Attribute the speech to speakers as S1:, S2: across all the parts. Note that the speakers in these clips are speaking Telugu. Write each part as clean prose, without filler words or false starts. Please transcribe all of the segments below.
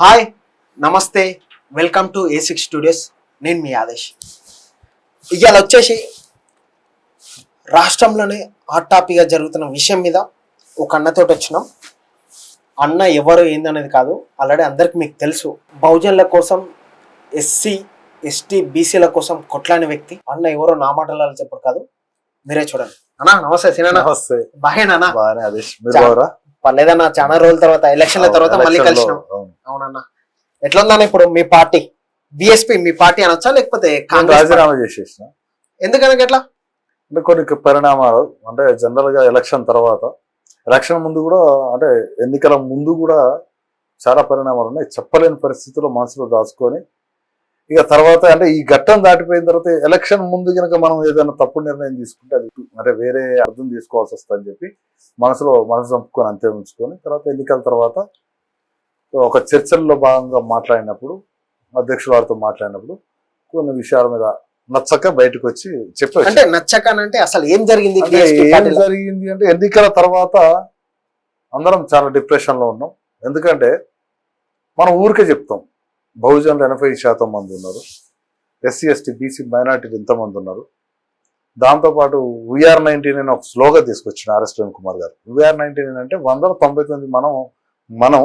S1: హాయ్ నమస్తే వెల్కమ్ టు A6 స్టూడియోస్. నేను మీ ఆదేశ్. ఇవాళ వచ్చేసి రాష్ట్రంలోనే హాట్ టాపిక్గా జరుగుతున్న విషయం మీద ఒక అన్నతోటి వచ్చినాం. అన్న ఎవరు ఏందనేది కాదు, ఆల్రెడీ అందరికి మీకు తెలుసు. బహుజనుల కోసం, ఎస్సీ ఎస్టీ బీసీల కోసం కొట్లాని వ్యక్తి అన్న. ఎవరో నా మాటలలో చెప్పడు కాదు, మీరే చూడండి. అన్నా నమస్తే. సినా బాగేనా? పర్లేదన్నా, చాలా రోజుల తర్వాత ఎలక్షన్ల తర్వాత మళ్ళీ కలిసినాం. అవునన్నా, ఎట్లా ఉందన్న ఇప్పుడు మీ పార్టీ? బిఎస్పీ మీ పార్టీ అనొచ్చా లేకపోతే
S2: రాజీనామా చేసేసిన?
S1: ఎందుకనక ఎట్లా
S2: అంటే కొన్ని పరిణామాలు, అంటే జనరల్ గా ఎలక్షన్ తర్వాత, ఎలక్షన్ ముందు కూడా, అంటే ఎన్నికల ముందు కూడా చాలా పరిణామాలు ఉన్నాయి. చెప్పలేని పరిస్థితుల్లో మనసులో దాచుకొని ఇక తర్వాత, అంటే ఈ ఘట్టం దాటిపోయిన తర్వాత ఎలక్షన్ ముందు కనుక మనం ఏదైనా తప్పుడు నిర్ణయం తీసుకుంటే అది అంటే వేరే అర్థం తీసుకోవాల్సి వస్తుందని చెప్పి మనసు చంపుకొని అంతే ఉంచుకొని, తర్వాత ఎన్నికల తర్వాత ఒక చర్చల్లో భాగంగా మాట్లాడినప్పుడు, అధ్యక్షుల వారితో మాట్లాడినప్పుడు కొన్ని విషయాల మీద నచ్చక బయటకు వచ్చి చెప్పారు.
S1: అంటే నచ్చకనంటే అసలు ఏం జరిగింది?
S2: అంటే ఎన్నికల తర్వాత అందరం చాలా డిప్రెషన్ లో ఉన్నాం. ఎందుకంటే మనం ఊరికే చెప్తాం బహుజనులు 80% మంది ఉన్నారు, ఎస్సీ ఎస్టీ బీసీ మైనార్టీలు ఇంతమంది ఉన్నారు. దాంతోపాటు వీఆర్ 19 అని ఒక స్లోగా తీసుకొచ్చిన ఆర్ఎస్ ప్రేమ్ కుమార్ గారు. వీఆర్ 19 అంటే 199 మనం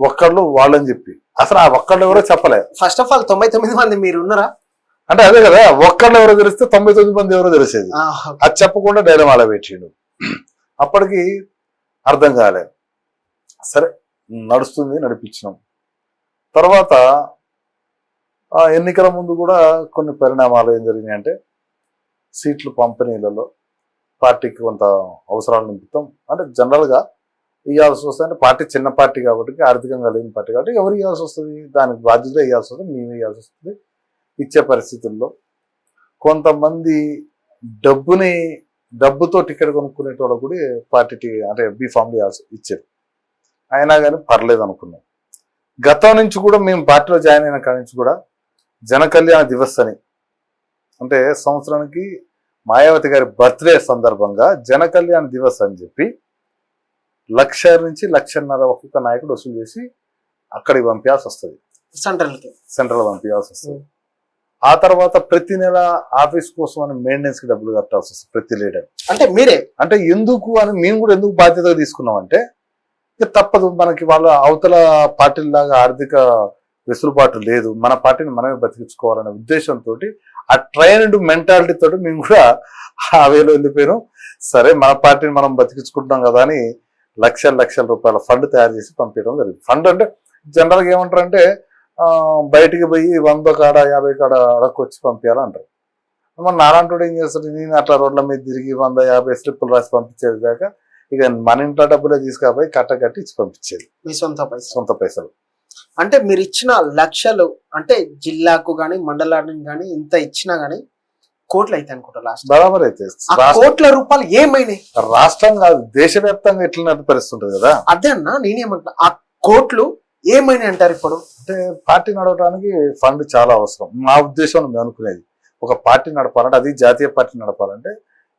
S2: ఒక్కళ్ళు వాళ్ళని చెప్పి, అసలు ఆ ఒక్కళ్ళు ఎవరో చెప్పలేదు.
S1: ఫస్ట్ ఆఫ్ ఆల్ 99 మంది మీరు ఉన్నారా
S2: అంటే? అదే కదా, ఒక్కళ్ళు ఎవరో తెలిస్తే 99 మంది ఎవరో తెలిసేది. అది చెప్పకుండా డైలమాలా పెట్టిండు. అప్పటికి అర్థం కాలేదు. సరే నడుస్తుంది, నడిపించినాం. తర్వాత ఎన్నికల ముందు కూడా కొన్ని పరిణామాలు ఏం జరిగినాయి అంటే, సీట్లు పంపిణీలలో పార్టీకి కొంత అవసరాలు నింపుతాం. అంటే జనరల్గా ఇవ్వాల్సి వస్తుంది. అంటే పార్టీ చిన్న పార్టీ కాబట్టి, ఆర్థికంగా లేని పార్టీ కాబట్టి ఎవరు ఇవ్వాల్సి వస్తుంది, దానికి బాధ్యత ఇవ్వాల్సి వస్తుంది, మేమే ఇవ్వాల్సి వస్తుంది. ఇచ్చే పరిస్థితుల్లో కొంతమంది డబ్బుతో టికెట్ కొనుక్కునేటోళ్ళు కూడా పార్టీ అంటే బీఫామ్లు ఇచ్చారు. అయినా కానీ పర్లేదు అనుకున్నాం. గతం నుంచి కూడా మేము పార్టీలో జాయిన్ అయిన కాడి నుంచి కూడా జన కళ్యాణ దివస్ అని, అంటే సంవత్సరానికి మాయావతి గారి బర్త్డే సందర్భంగా జన కళ్యాణ దివస్ అని చెప్పి 1,00,000 నుంచి 1,50,000 ఒక్కొక్క నాయకుడు వసూలు చేసి అక్కడికి పంపించాల్సి వస్తుంది, సెంట్రల్ పంపించాల్సి వస్తుంది. ఆ తర్వాత ప్రతి నెల ఆఫీస్ కోసం అని మెయింటెనెన్స్ కి డబ్బులు కట్టాల్సి వస్తుంది ప్రతి లీడర్.
S1: అంటే మీరే
S2: అంటే ఎందుకు అని మేము కూడా ఎందుకు బాధ్యతగా తీసుకున్నాం అంటే, తప్పదు, మనకి వాళ్ళ అవతల పార్టీలాగా ఆర్థిక వెసులుబాటు లేదు, మన పార్టీని మనమే బతికించుకోవాలనే ఉద్దేశంతో, ఆ ట్రైన్డ్ మెంటాలిటీ తోటి మేము కూడా ఆ వేలో వెళ్ళిపోయాం. సరే మన పార్టీని మనం బతికించుకుంటున్నాం కదా అని లక్షల రూపాయల ఫండ్ తయారు చేసి పంపించడం జరిగింది. ఫండ్ అంటే జనరల్గా ఏమంటారంటే, బయటికి పోయి 100 కాడ 50 కాడ అడక్కొచ్చి పంపించాలంటారు. మన నారాయణుడు ఏం చేస్తాడు, నేను అట్లా రోడ్ల మీద తిరిగి 100-50 స్లిప్పులు రాసి పంపించేది కాక ఇక మన ఇంట్లో డబ్బులే తీసుకపోయి కట్టి ఇచ్చి పంపించేది,
S1: మీ
S2: సొంత పైసలు.
S1: అంటే మీరు ఇచ్చిన లక్షలు అంటే జిల్లాకు గాని మండలానికి గాని ఇంత ఇచ్చినా గానీ కోట్లు అయితే అనుకుంటా లాస్ట్.
S2: బరాబర్ అయితే
S1: కోట్ల రూపాయలు ఏమైనాయి?
S2: రాష్ట్రం కాదు, దేశవ్యాప్తంగా ఎట్లా పరిస్థితి కదా.
S1: అదే అన్న, నేనేమంటున్నా, ఆ కోట్లు ఏమైనాయి అంటారు ఇప్పుడు?
S2: అంటే పార్టీ నడవడానికి ఫండ్ చాలా అవసరం. మా ఉద్దేశంలో మేము అనుకునేది, ఒక పార్టీ నడపాలంటే, అది జాతీయ పార్టీ నడపాలంటే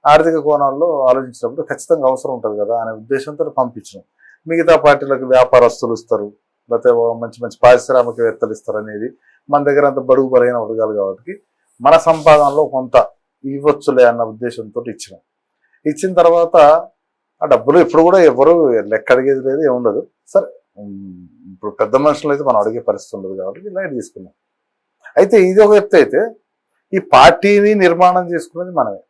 S2: ఆర్థిక కోణాల్లో ఆలోచించినప్పుడు ఖచ్చితంగా అవసరం ఉంటుంది కదా అనే ఉద్దేశంతో పంపించినాం. మిగతా పార్టీలకు వ్యాపారస్తులు ఇస్తారు, లేకపోతే మంచి మంచి పారిశ్రామికవేత్తలు ఇస్తారు అనేది, మన దగ్గర అంత బడుగు బలైన వర్గాలు కాబట్టి మన సంపాదనలో కొంత ఇవ్వచ్చులే అన్న ఉద్దేశంతో ఇచ్చినాం. ఇచ్చిన తర్వాత ఆ డబ్బులు ఇప్పుడు కూడా ఎవరు లెక్క అడిగేది లేదు, ఏముండదు. సరే ఇప్పుడు పెద్ద మనుషులు అయితే మనం అడిగే పరిస్థితి ఉండదు కాబట్టి లైట్ తీసుకున్నాం. అయితే ఇది ఒక ఎత్తు అయితే, ఈ పార్టీని నిర్మాణం చేసుకున్నది మనమే.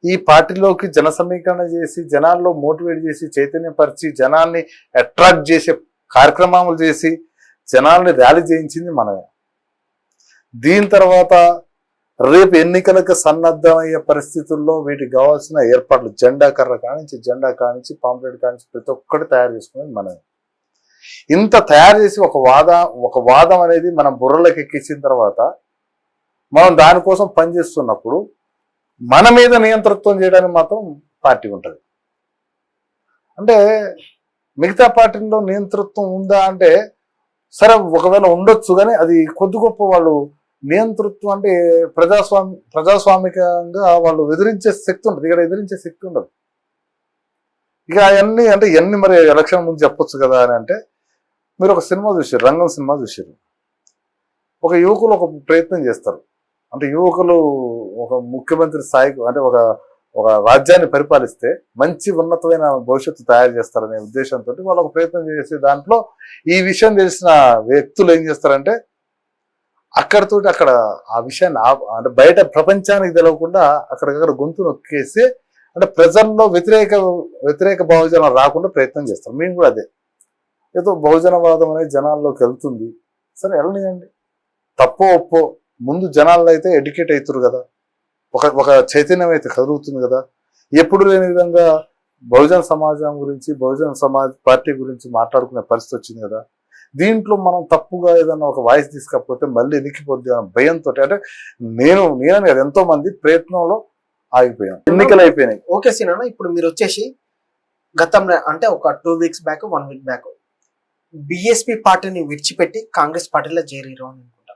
S2: ఈ పార్టీలోకి జన సమీకరణ చేసి, జనాల్లో మోటివేట్ చేసి, చైతన్యపరిచి, జనాల్ని అట్రాక్ట్ చేసే కార్యక్రమాలు చేసి, జనాల్ని ర్యాలీ చేయించింది మనమే. దీని తర్వాత రేపు ఎన్నికలకు సన్నద్ధమయ్యే పరిస్థితుల్లో వీటికి కావాల్సిన ఏర్పాట్లు, జెండా కర్ర కానించి పాంప్లెట్ కానించి ప్రతి ఒక్కటి తయారు చేసుకునేది మనమే. ఇంత తయారు చేసి ఒక వాదం అనేది మనం బుర్రలోకి ఎక్కించిన తర్వాత, మనం దానికోసం పనిచేస్తున్నప్పుడు మన మీద నియంతృత్వం చేయడానికి మాత్రం పార్టీ ఉంటుంది. అంటే మిగతా పార్టీలో నియంతృత్వం ఉందా అంటే, సరే ఒకవేళ ఉండొచ్చు, కానీ అది కొద్ది గొప్ప వాళ్ళు నియంతృత్వం అంటే ప్రజాస్వామికంగా వాళ్ళు ఎదిరించే శక్తి ఉంటుంది, ఇక్కడ ఎదిరించే శక్తి ఉండదు. ఇక అవన్నీ అంటే ఇవన్నీ మరి ఎలక్షన్ ముందు చెప్పొచ్చు కదా అని అంటే, మీరు ఒక సినిమా చూసారు, రంగం సినిమా చూసారు. ఒక యువకులు ఒక ప్రయత్నం చేస్తారు, అంటే యువకులు ఒక ముఖ్యమంత్రి స్థాయికి, అంటే ఒక రాజ్యాన్ని పరిపాలిస్తే మంచి ఉన్నతమైన భవిష్యత్తు తయారు చేస్తారనే ఉద్దేశంతో వాళ్ళు ఒక ప్రయత్నం చేసే దాంట్లో ఈ విషయం తెలిసిన వ్యక్తులు ఏం చేస్తారంటే అక్కడ ఆ విషయాన్ని అంటే బయట ప్రపంచానికి తెలవకుండా అక్కడికక్కడ గొంతు నొక్కేసి, అంటే ప్రజల్లో వ్యతిరేక భావజనం రాకుండా ప్రయత్నం చేస్తారు. మేము కూడా అదే, ఏదో బహుజనవాదం అనేది జనాల్లోకి వెళ్తుంది, సరే వెళ్ళనియండి, తప్పో ఒప్పో, ముందు జనాల్లో అయితే ఎడ్యుకేట్ అవుతారు కదా, ఒక చైతన్యం అయితే కదులుతుంది కదా. ఎప్పుడు లేని విధంగా బహుజన సమాజం గురించి, బహుజన సమాజ్ పార్టీ గురించి మాట్లాడుకునే పరిస్థితి వచ్చింది కదా. దీంట్లో మనం తప్పుగా ఏదన్నా ఒక వాయిస్ తీసుకపోతే మళ్ళీ ఎన్నికిపోద్ది అన్న భయంతో, అంటే నేనని కాదు, ఎంతో మంది ప్రయత్నంలో ఆగిపోయాం, ఎన్నికలు అయిపోయినాయి.
S1: ఓకే సీనా, ఇప్పుడు మీరు వచ్చేసి గతంలో అంటే ఒక 2 weeks back 1 week back BSP పార్టీని విడిచిపెట్టి కాంగ్రెస్ పార్టీలో చేరిరు అని అనుకుంటా.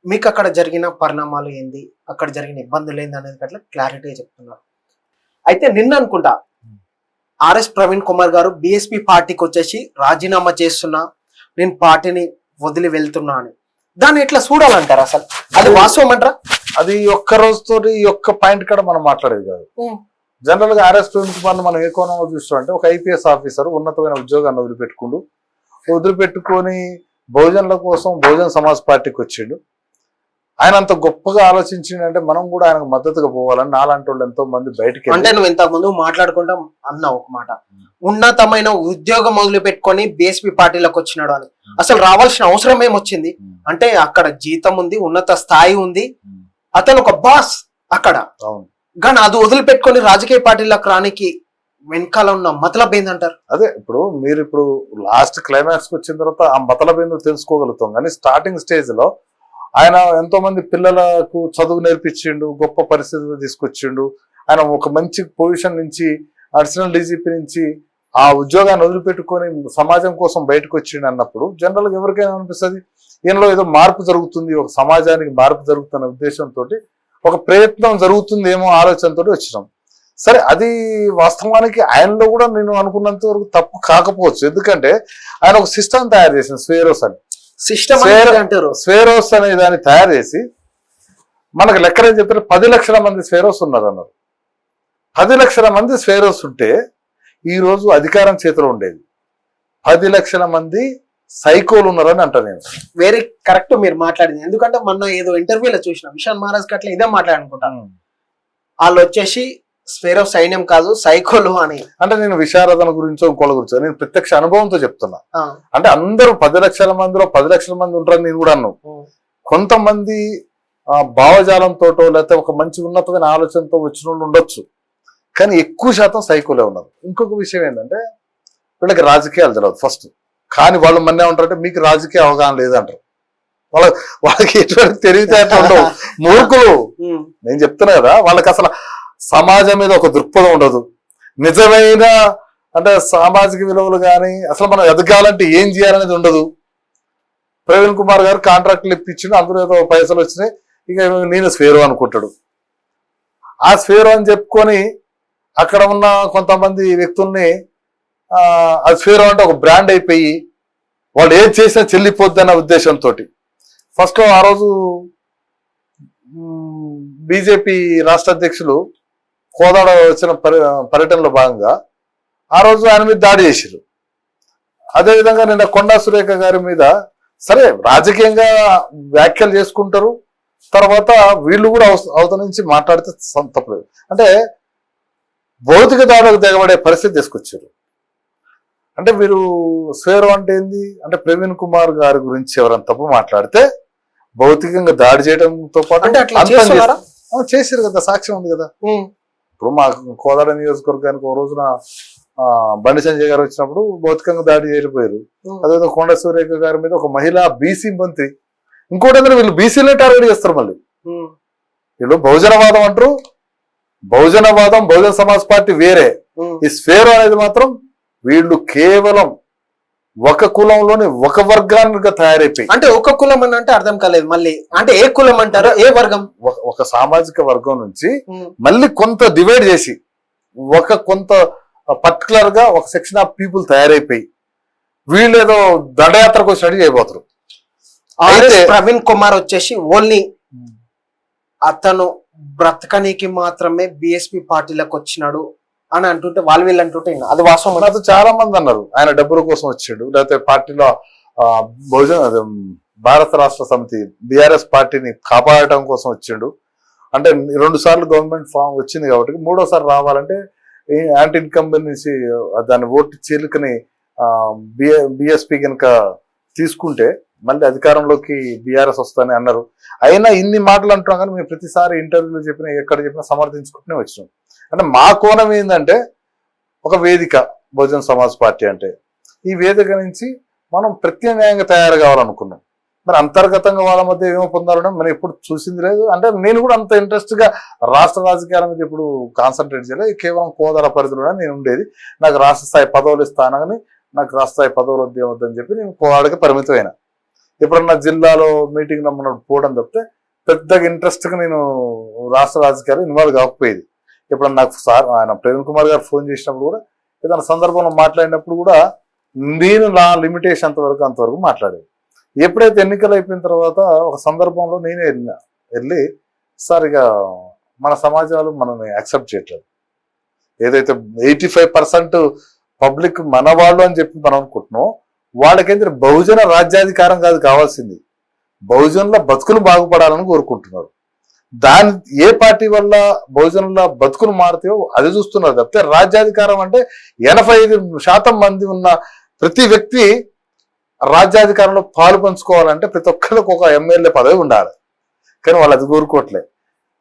S1: మీకు అక్కడ జరిగిన పరిణామాలు ఏంది, అక్కడ జరిగిన ఇబ్బందులు ఏంది అనేది అట్లా క్లారిటీగా చెప్తున్నారు. అయితే నిన్న అనుకుంటా ఆర్ఎస్ ప్రవీణ్ కుమార్ గారు బిఎస్పి పార్టీకి వచ్చేసి రాజీనామా చేస్తున్నా, నేను పార్టీని వదిలి వెళ్తున్నా అని, దాన్ని ఎట్లా చూడాలంటారు? అసలు అది వాస్తవం అంటారా?
S2: అది ఒక్క రోజుతో ఈ ఒక్క పాయింట్ కూడా మనం మాట్లాడేది కాదు. జనరల్ గా ఆర్ఎస్ ప్రవీణ్ కుమార్ మనం ఏ కోణంలో చూస్తామంటే, ఒక ఐపీఎస్ ఆఫీసర్ ఉన్నతమైన ఉద్యోగాన్ని వదిలిపెట్టుకొని బహుజనుల కోసం బహుజన సమాజ్ పార్టీకి వచ్చిండు. ఆయన అంత గొప్పగా ఆలోచించిండంటే మనం కూడా ఆయనకు మద్దతుగా పోవాలని నాలాంటి వాళ్ళు ఎంతో మంది బయటకి.
S1: అంటే నువ్వు ఇంతకు ముందు మాట్లాడుకుంటా అన్నా ఒక మాట, ఉన్నతమైన ఉద్యోగం మొదలు పెట్టుకొని బిఎస్పీ పార్టీలోకి వచ్చినాడు అని. అసలు రావాల్సిన అవసరం ఏమొచ్చింది అంటే, అక్కడ జీతం ఉంది, ఉన్నత స్థాయి ఉంది, అతను ఒక బాస్ అక్కడ. కానీ అది వదిలిపెట్టుకొని రాజకీయ పార్టీలకు రానికి వెనకాల ఉన్న మతలబ్ ఏందంటారు?
S2: అదే మీరు లాస్ట్ క్లైమాక్స్ కి వచ్చిన తర్వాత ఆ మతలబ్ ఏందో తెలుసుకోగలుగుతాం. కానీ స్టార్టింగ్ స్టేజ్ లో ఆయన ఎంతో మంది పిల్లలకు చదువు నేర్పించిండు, గొప్ప పరిస్థితులు తీసుకొచ్చిండు. ఆయన ఒక మంచి పొజిషన్ నుంచి, అడిషనల్ డీజీపీ నుంచి ఆ ఉద్యోగాన్ని వదిలిపెట్టుకొని సమాజం కోసం బయటకు వచ్చిండు అన్నప్పుడు జనరల్ గా ఎవరికైనా అనిపిస్తుంది ఈయనలో ఏదో మార్పు జరుగుతుంది, ఒక సమాజానికి మార్పు జరుగుతున్న ఉద్దేశంతో ఒక ప్రయత్నం జరుగుతుందేమో ఆలోచనతో వచ్చినాం. సరే, అది వాస్తవానికి ఆయనలో కూడా నేను అనుకున్నంత వరకు తప్పు కాకపోవచ్చు. ఎందుకంటే ఆయన ఒక సిస్టమ్ తయారు చేసింది, స్వేరోస్ అని. స్వేరోస్ అనే దాన్ని తయారు చేసి మనకు లెక్కనే చెప్పారు, 10 లక్షల మంది స్వేరోస్ ఉన్నారు అన్నారు. 10 లక్షల మంది స్వేరోస్ ఉంటే ఈ రోజు అధికారం చేతిలో ఉండేది. 10 లక్షల మంది సైకోలు ఉన్నారని అంట. నేను
S1: వెరీ కరెక్ట్ మీరు మాట్లాడింది. ఎందుకంటే మొన్న ఏదో ఇంటర్వ్యూలో చూసిన విశాల్ మహారాజ్ అట్లా ఇదే మాట్లాడుకుంటాను, వాళ్ళు వచ్చేసి స్వేరో సైన్యం కాదు సైకోలు అని.
S2: అంటే నేను విశారదన గురించో ఇంకోళ్ళ గురించో నేను ప్రత్యక్ష అనుభవంతో చెప్తున్నా. అంటే అందరూ 10 లక్షల మందిలో 10 లక్షల మంది ఉంటారని నేను కూడా అన్నాను. కొంతమంది భావజాలంతోటో లేకపోతే ఒక మంచి ఉన్నతమైన ఆలోచనతో వచ్చిన వాళ్ళు ఉండొచ్చు, కానీ ఎక్కువ శాతం సైకోలే ఉన్నారు. ఇంకొక విషయం ఏంటంటే, వీళ్ళకి రాజకీయాలు తెలియదు ఫస్ట్. కానీ వాళ్ళు మన్నే ఉంటారంటే మీకు రాజకీయ అవగాహన లేదంటారు. వాళ్ళకి ఎటువంటి తెలివితేటలు ఉండవు, మూర్ఖులు. నేను చెప్తున్నా కదా, వాళ్ళకి అసలు సమాజం మీద ఒక దృక్పథం ఉండదు, నిజమైన అంటే సామాజిక విలువలు కానీ అసలు మనం ఎదగాలంటే ఏం చేయాలనేది ఉండదు. ప్రవీణ్ కుమార్ గారు కాంట్రాక్ట్లు ఇప్పించిండు, అందులో ఏదో పైసలు వచ్చినాయి, ఇక నేను స్వేరో అనుకుంటాడు. ఆ స్వేరో అని చెప్పుకొని అక్కడ ఉన్న కొంతమంది వ్యక్తుల్ని అది స్వేరో అంటే ఒక బ్రాండ్ అయిపోయి వాళ్ళు ఏం చేసినా చెల్లిపోద్ది అన్న ఉద్దేశంతో ఫస్ట్ ఆ రోజు బీజేపీ రాష్ట్ర అధ్యక్షులు కోదాడ వచ్చిన పర్యటనలో భాగంగా ఆ రోజు ఆయన మీద దాడి చేశారు. అదేవిధంగా నిన్న కొండా సురేఖ గారి మీద సరే రాజకీయంగా వ్యాఖ్యలు చేసుకుంటారు, తర్వాత వీళ్ళు కూడా అవతల నుంచి మాట్లాడితే తప్పలేదు. అంటే భౌతిక దాడులకు దిగబడే పరిస్థితి తీసుకొచ్చారు. అంటే వీరు స్వేరో అంటే ఏంది అంటే, ప్రవీణ్ కుమార్ గారి గురించి ఎవరైనా తప్పు మాట్లాడితే భౌతికంగా దాడి చేయడంతో పాటు చేశారు కదా, సాక్ష్యం ఉంది కదా. ఇప్పుడు మా కోదాడ నియోజకవర్గానికి ఒక రోజున బండి సంజయ్ గారు వచ్చినప్పుడు భౌతికంగా దాడి చేయకపోయారు. అదేవిధంగా కొండ సురేఖ గారి మీద ఒక మహిళా బీసీ మంత్రి, ఇంకోటి ఏంటంటే వీళ్ళు బీసీలే టార్గెట్ చేస్తారు. మళ్ళీ వీళ్ళు బహుజనవాదం అంటారు, బహుజనవాదం బహుజన సమాజ్ పార్టీ వేరే, ఈ స్వేరో అనేది మాత్రం వీళ్ళు కేవలం ఒక కులంలోని ఒక వర్గానికి తయారైపోయి.
S1: అంటే ఒక కులం అని అంటే అర్థం కాలేదు మళ్ళీ, అంటే ఏ కులం అంటారు, ఏ వర్గం?
S2: ఒక సామాజిక వర్గం నుంచి మళ్ళీ కొంత డివైడ్ చేసి కొంత పర్టికులర్ గా ఒక సెక్షన్ ఆఫ్ పీపుల్ తయారైపోయి వీళ్ళు ఏదో దండయాత్రకు వచ్చినట్టు చేయబోతారు.
S1: ఆర్ఎస్
S2: అయితే-
S1: ప్రవీణ్ కుమార్ వచ్చేసి ఓన్లీ అతను బ్రతకనికి మాత్రమే బిఎస్పి పార్టీలకు వచ్చినాడు అని అంటుంటే వీళ్ళు అంటుంటే విన్నా. అది వాస్తవం
S2: నాతో చాలా మంది అన్నారు ఆయన డబ్బుల కోసం వచ్చాడు, లేకపోతే పార్టీలో బహుజన భారత రాష్ట్ర సమితి బీఆర్ఎస్ పార్టీని కాపాడటం కోసం వచ్చిండు. అంటే 2 సార్లు గవర్నమెంట్ ఫామ్ వచ్చింది కాబట్టి 3వసారి రావాలంటే యాంటీ ఇన్కంబెన్సీ దాని ఓటు చీలికని బిఎస్పి కనుక తీసుకుంటే మళ్ళీ అధికారంలోకి బీఆర్ఎస్ వస్తానని అన్నారు. అయినా ఇన్ని మాటలు అంటున్నాం కానీ మేము ప్రతిసారి ఇంటర్వ్యూలో చెప్పినా ఎక్కడ చెప్పినా సమర్థించుకుంటూనే వచ్చినాం. అంటే మా కోణం ఏంటంటే ఒక వేదిక బహుజన్ సమాజ్ పార్టీ అంటే ఈ వేదిక నుంచి మనం ప్రత్యామ్నాయంగా తయారు కావాలనుకున్నాం. మరి అంతర్గతంగా వాళ్ళ మధ్య ఏమో పొందాలనో మనం ఎప్పుడు చూసింది లేదు. అంటే నేను కూడా అంత ఇంట్రెస్ట్ గా రాష్ట్ర రాజకీయాల మీద ఎప్పుడు కాన్సన్ట్రేట్ చేయలేదు. కేవలం కోదాల పరిధిలో నేను ఉండేది. నాకు రాష్ట్ర స్థాయి పదవులు ఇస్తానని నాకు రాష్ట్ర స్థాయి పదవులు వద్దని చెప్పి నేను కోదాడికి పరిమితమైన. ఎప్పుడన్నా జిల్లాలో మీటింగ్ నమ్మన్నప్పుడు పోవడం తప్పితే పెద్దగా ఇంట్రెస్ట్ గా నేను రాష్ట్ర రాజకీయాలు ఇన్వాల్వ్ కాకపోయేది. ఎప్పుడన్నా నాకు సార్ ఆయన ప్రవీణ్ కుమార్ గారు ఫోన్ చేసినప్పుడు కూడా ఏదైనా సందర్భంలో మాట్లాడినప్పుడు కూడా నేను నా లిమిటేషన్ అంతవరకు మాట్లాడేది. ఎప్పుడైతే ఎన్నికలు అయిపోయిన తర్వాత ఒక సందర్భంలో నేనే వెళ్ళి సార్ ఇక మన సమాజాలు మనల్ని యాక్సెప్ట్ చేయట్లేదు, ఏదైతే 85% పబ్లిక్ మన వాళ్ళు అని చెప్పి మనం అనుకుంటున్నాం, వాళ్ళకైతే బహుజన రాజ్యాధికారం కాదు కావాల్సింది, బహుజనుల బతుకులు బాగుపడాలని కోరుకుంటున్నారు. దాని ఏ పార్టీ వల్ల బహుజనుల బతుకులు మారుతాయో అది చూస్తున్నారు తప్పితే రాజ్యాధికారం అంటే 85% మంది ఉన్న ప్రతి వ్యక్తి రాజ్యాధికారంలో పాలు పంచుకోవాలంటే ప్రతి ఒక్కరికి ఒక ఎమ్మెల్యే పదవి ఉండాలి. కానీ వాళ్ళు అది కోరుకోవట్లే.